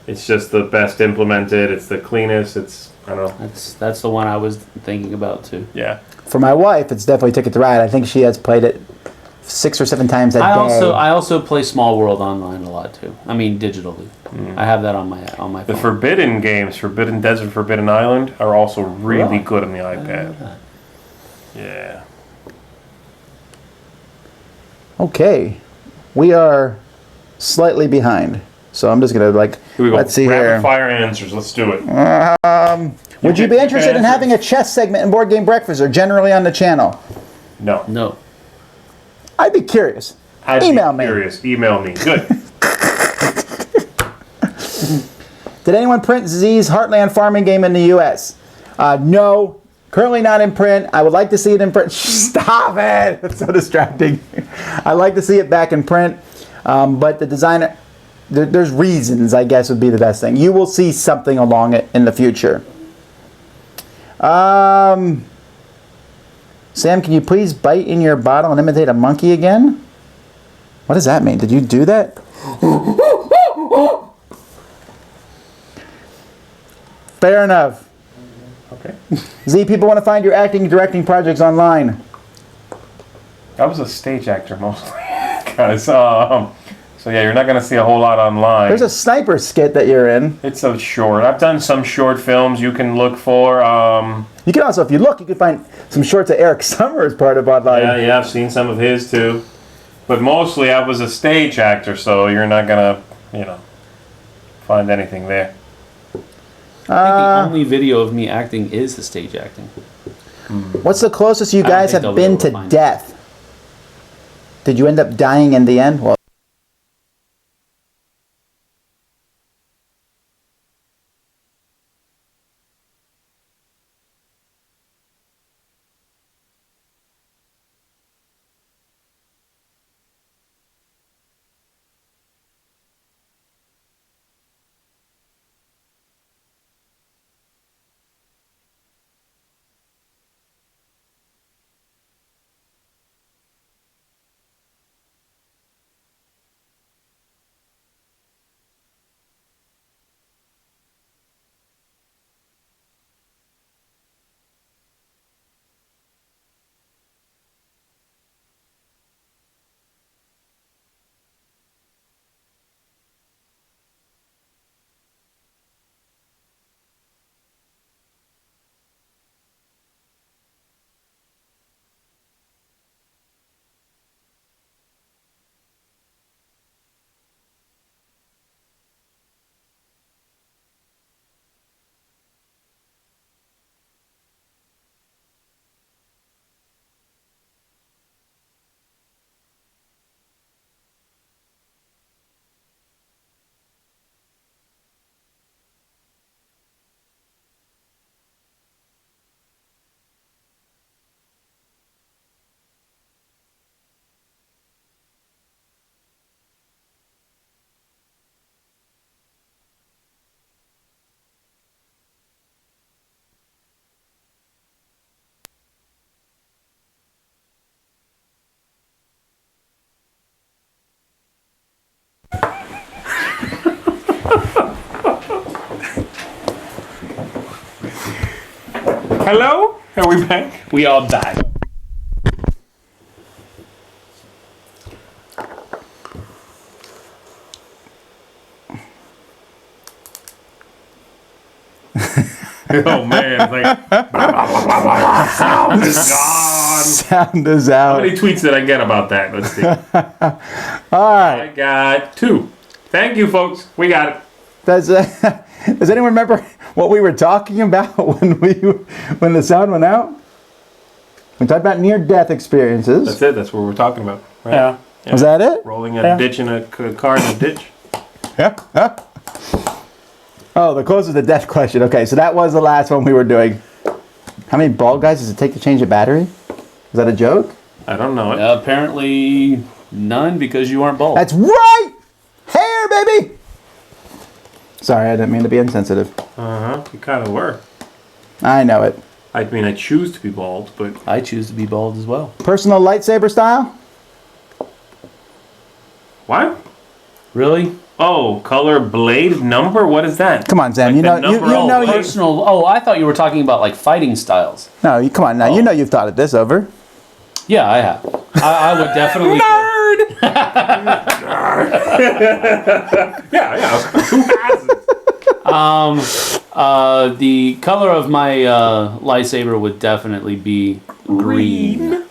It's just the best implemented. It's the cleanest. It's I don't know. That's the one I was thinking about too. Yeah. For my wife, it's definitely Ticket to Ride. I think she has played it 6 or 7 times a day. I also play Small World online a lot too. I mean digitally. I have that on my The phone. Forbidden games, Forbidden Desert, Forbidden Island, are also really good on the iPad. Yeah. Okay, we are slightly behind, so I'm just gonna Here we go. let's see Rapid here. fire answers. Let's do it. Would you be interested in having a chess segment in Board Game Breakfast or generally on the channel? No. No. I'd be curious. I'd Email be me. curious. Email me. Good. Did anyone print Z's Heartland farming game in the U.S.? No. Currently not in print. I would like to see it in print. Stop it! It's so distracting. I'd like to see it back in print, but the designer... There's reasons, I guess, would be the best thing. You will see something along it in the future. Sam, can you please bite in your bottle and imitate a monkey again? What does that mean? Did you do that? Fair enough. Okay. Z, people want to find your acting and directing projects online. I was a stage actor mostly. So yeah, you're not going to see a whole lot online. There's a sniper skit that you're in. It's a short. I've done some short films you can look for. You can also, if you look, you can find some shorts that Eric Summers part of online. Yeah, I've seen some of his too. But mostly I was a stage actor, so you're not going to, find anything there. I think the only video of me acting is the stage acting. What's the closest you don't guys think have they'll be been able to to find it. death? Did you end up dying in the end? Well, Hello? Are we back? We are back. Oh man, it's like blah, blah, blah, blah, blah. Sound is gone. sound is How out. many tweets did I get about that? Let's see. All right. I got 2. Thank you, folks. We got it. Does anyone remember what we were talking about when the sound went out? We talked about near-death experiences. That's it. That's what we're talking about. Right? Yeah. Was that it? Rolling a ditch in a car in a ditch. Yeah. Oh, the closest to death question. Okay, so that was the last one we were doing. How many bald guys does it take to change a battery? Is that a joke? I don't know it. Apparently none because you aren't bald. That's right! Hair, baby! Sorry, I didn't mean to be insensitive. You kind of were. I know it. I mean, I choose to be bald, but I choose to be bald as well. Personal lightsaber style? what? Really? Oh, color, blade, number. What is that? Come on, Sam. Like You the know, you number know, of you, Personal. Oh, I thought you were talking about like fighting styles. no, you, come on now. You know you've thought of this over. Yeah, I have. I would definitely. Yeah. Who hasn't? The color of my lightsaber would definitely be green.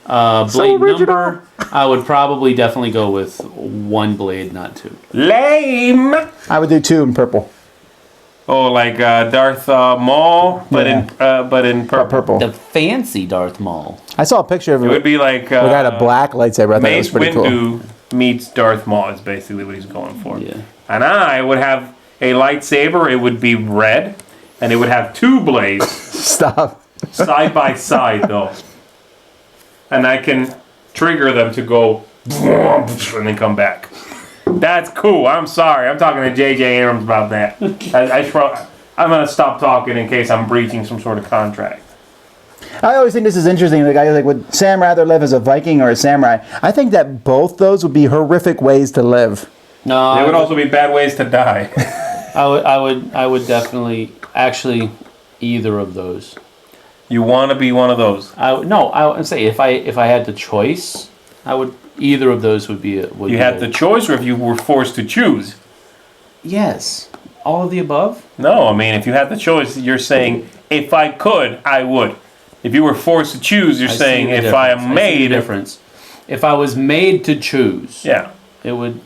Blade number, I would probably definitely go with 1 blade, not 2. Lame. I would do 2 in purple. Oh, like Darth Maul, but Yeah. in purple. Purple. The fancy Darth Maul. I saw a picture of It would be like we got a black lightsaber. I thought it was Mace pretty cool. Windu meets Darth Maul is basically what he's going for. Yeah. And I would have a lightsaber. It would be red, and it would have 2 blades Stop. side by side, though. And I can trigger them to go and then come back. That's cool. I'm sorry. I'm talking to J.J. Abrams about that. I'm going to stop talking in case I'm breaching some sort of contract. I always think this is interesting. The guy like, would Sam rather live as a Viking or a samurai? I think that both those would be horrific ways to live. No, They would also be bad ways to die. I would definitely actually either of those. You want to be one of those. I would say if I had the choice, I would either of those would be it. You had the choice, or if you were forced to choose. Yes, all of the above. No, I mean, if you had the choice, you're saying, if I could, I would. If you were forced to choose, you're saying, if I am made. Difference. If I was made to choose, Yeah. it would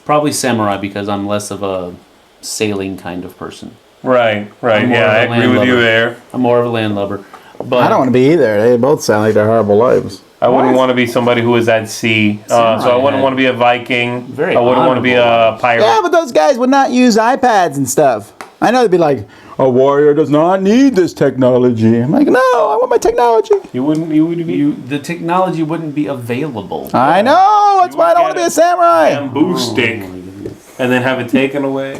Probably samurai because I'm less of a sailing kind of person. Right. I'm more Yeah, I of a agree with you landlubber. there. I'm more of a landlubber. But I don't want to be either. They both sound like they're horrible lives. I wouldn't want to be somebody who is at sea. So I Samurai wouldn't had want to be a Viking. very I wouldn't want to be a honorable pirate. Yeah, but those guys would not use iPads and stuff. I know they'd be like, a warrior does not need this technology. I'm like, no, I want my technology. You wouldn't be the technology wouldn't be available. I know. That's You why I don't would want to get be a a samurai. bamboo stick and then have it taken away.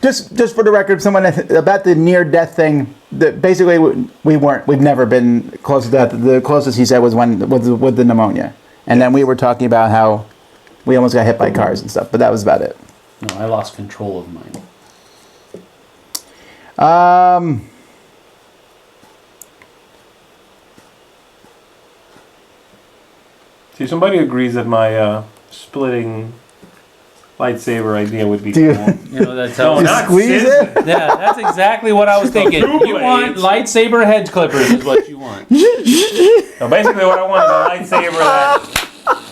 Just for the record, someone about the near-death thing. Basically, we've never been close to death. The closest he said was with the pneumonia, and then we were talking about how we almost got hit by cars and stuff. But that was about it. No, I lost control of mine. See, somebody agrees that my splitting lightsaber idea would be Dude. cool. You know, that's No, how. not squeeze scissors. it? Yeah, that's exactly what I was thinking. Two You want blades. lightsaber hedge clippers is what you want. So basically, what I want is a lightsaber that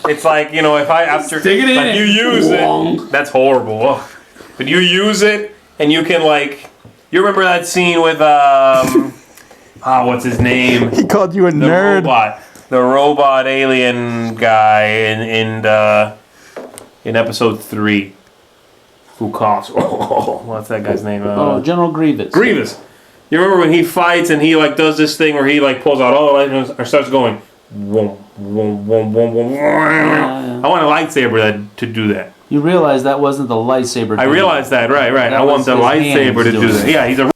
it's like, you know, if I after Stick it in like it. you use Wong. it, that's horrible. Ugh. But you use it and you can like, you remember that scene with what's his name? He called you a The nerd. the robot alien guy in episode 3, who coughs. What's that guy's name? General Grievous. Grievous. You remember when he fights and he like does this thing where he like pulls out all the lights or starts going, whoom, whoom, whoom, whoom, whoom. Yeah. I want a lightsaber to do that. You realize that wasn't the lightsaber. I doing realized that, right. That I want was the his lightsaber hands to do doing that. it. Yeah, he's a.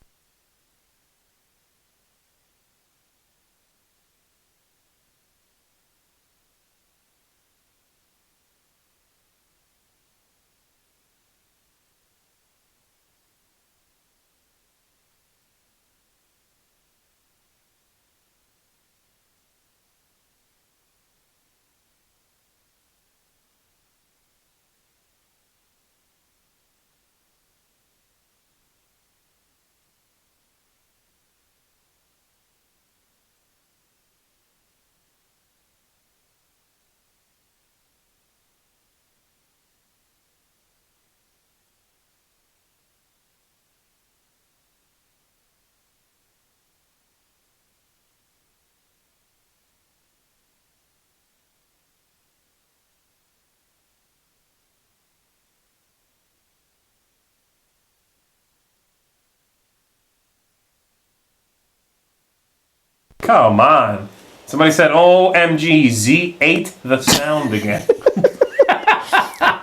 Come on. Somebody said, OMG, Z8 the sound again.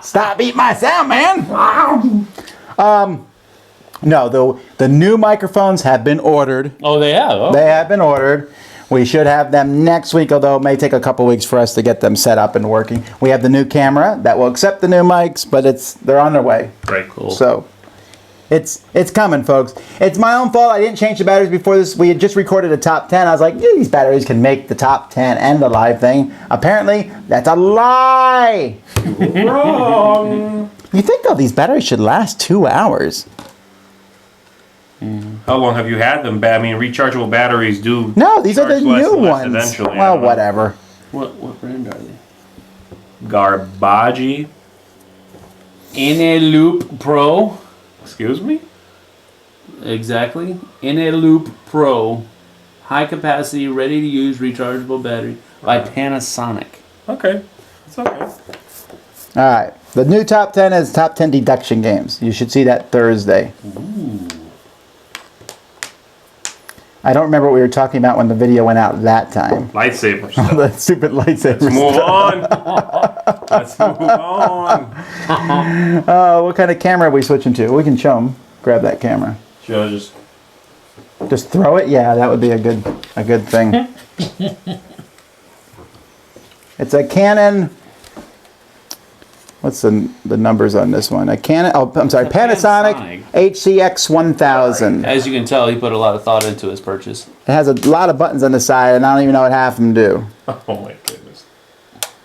Stop eating my sound, man. No, the new microphones have been ordered. Oh, they have. Oh. They have been ordered. We should have them next week, although it may take a couple weeks for us to get them set up and working. We have the new camera that will accept the new mics, but they're on their way. Right. Cool. So it's coming, folks. It's my own fault. I didn't change the batteries before this. We had just recorded a top 10. I was like, yeah, these batteries can make the top 10 and the live thing. Apparently, that's a lie. Wrong. You think, though, these batteries should last 2 hours? How long have you had them? I mean, rechargeable batteries do. No, these are the charge less new and less ones. eventually, I Well, don't know. whatever. What brand are they? Garbage. Eneloop Pro. Excuse me? Exactly. Eneloop Pro. High capacity, ready to use rechargeable battery by Panasonic. Okay. It's okay. All right. The new top 10 is top 10 deduction games. You should see that Thursday. Ooh. I don't remember what we were talking about when the video went out that time. Lightsaber stuff. The stupid lightsaber Let's move stuff. on. Let's move on. What kind of camera are we switching to? We can show them. Grab that camera. Should I just. Just throw it? Yeah, that would be a good thing. It's a Canon. What's the numbers on this one? A Canon. Oh, I'm sorry. Panasonic HCX 1000. As you can tell, he put a lot of thought into his purchase. It has a lot of buttons on the side, and I don't even know what half of them do. Oh my goodness.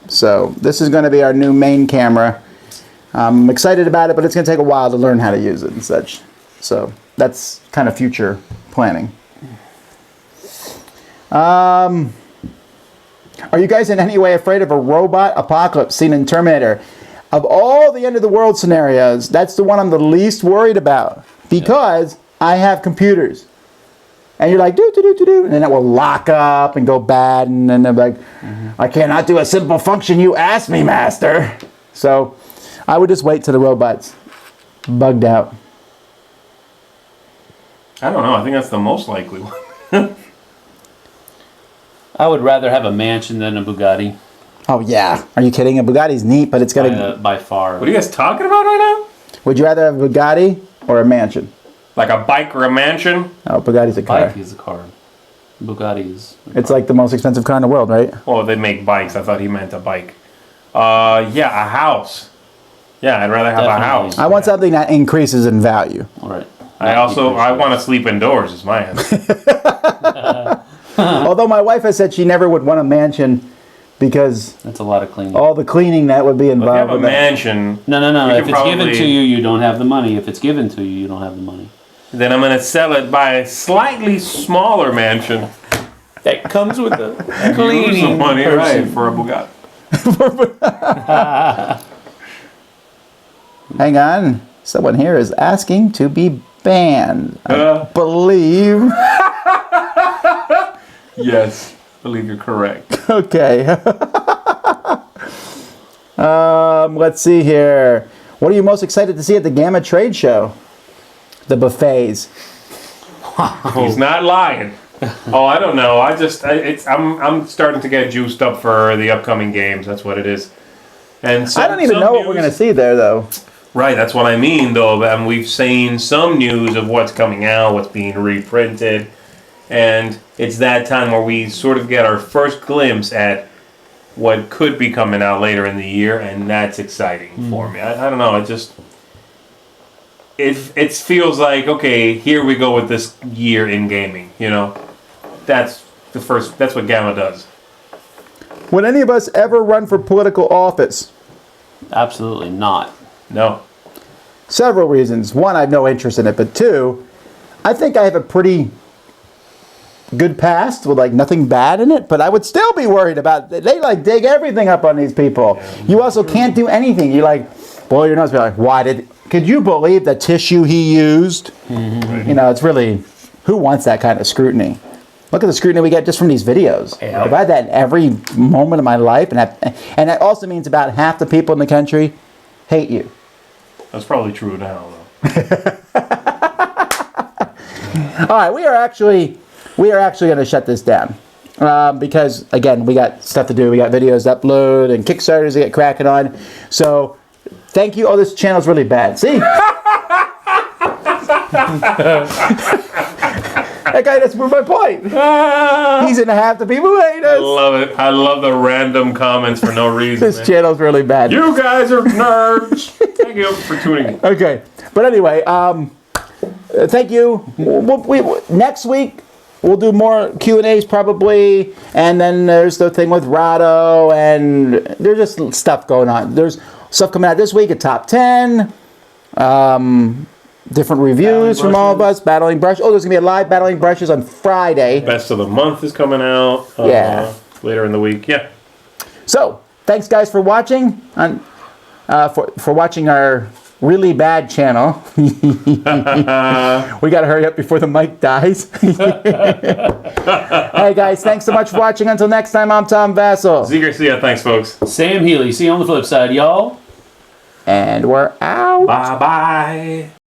So this is going to be our new main camera. I'm excited about it, but it's going to take a while to learn how to use it and such. So that's kind of future planning. Are you guys in any way afraid of a robot apocalypse seen in Terminator? Of all the end of the world scenarios, that's the one I'm the least worried about because I have computers. And you're like, do, and then it will lock up and go bad, and then they're like, I cannot do a simple function you asked me, master. So I would just wait till the robot's bugged out. I don't know. I think that's the most likely one. I would rather have a mansion than a Bugatti. Oh yeah, are you kidding? A Bugatti's neat, but it's got to. By far. What are you guys talking about right now? Would you rather have a Bugatti or a mansion? Like a bike or a mansion? Oh, Bugatti's a car. Bike is a car. Bugatti is. It's like the most expensive car in the world, right? Well, they make bikes. I thought he meant a bike. Yeah, a house. Yeah, I'd rather have Definitely. a house. I want something that increases in value. All right. I want to sleep indoors. Is my answer. Although my wife has said she never would want a mansion because That's a lot of cleaning. all the cleaning that would be If you have involved a with that. mansion, No. You If can it's given probably- to you, you don't have the money. If it's given to you, you don't have the money. then I'm going to sell it by a slightly smaller mansion. That comes with the Use cleaning the money person. right for a Bugatti. Hang on. Someone here is asking to be banned. I believe. Yes, I believe you're correct. Okay. Let's see here. What are you most excited to see at the Gamma Trade Show? The buffets. He's not lying. Oh, I don't know. I'm starting to get juiced up for the upcoming games. That's what it is. And I don't even know what we're going to see there, though. Right, that's what I mean, though. And we've seen some news of what's coming out, what's being reprinted, and it's that time where we sort of get our first glimpse at what could be coming out later in the year, and that's exciting for me. I don't know. It feels like, okay, here we go with this year in gaming. You know, that's what Gamma does. Would any of us ever run for political office? Absolutely not. No. Several reasons. One, I have no interest in it, but two, I think I have a pretty good past with like nothing bad in it, but I would still be worried about they like dig everything up on these people. You also can't do anything. You like boil your nose, be like, could you believe the tissue he used? You know, it's really, who wants that kind of scrutiny? Look at the scrutiny we get just from these videos. Yeah. If I had that in every moment of my life, and that also means about half the people in the country hate you. That's probably true now, though. All right, we are actually going to shut this down because again, we got stuff to do. We got videos to upload and Kickstarters to get cracking on. So, thank you. Oh, this channel's really bad. See, that guy just proved my point. He's in half the people who hate I us. love it. I love the random comments for no reason. This man. channel's really bad. You guys are nerds. Thank you for tuning in. Okay, but anyway, thank you. Next week we'll do more Q&As probably, and then there's the thing with Rado, and there's just stuff going on. There's stuff coming out this week, a top 10, different reviews from all of us, Battling Brush. Oh, there's going to be a live Battling Brushes on Friday. Best of the month is coming out. Yeah. Later in the week. Yeah. So, thanks guys for watching, for watching our really bad channel. We got to hurry up before the mic dies. Hey guys, thanks so much for watching. Until next time, I'm Tom Vassell. See ya. Thanks, folks. Sam Healy. See you on the flip side, y'all. And we're out. Bye-bye.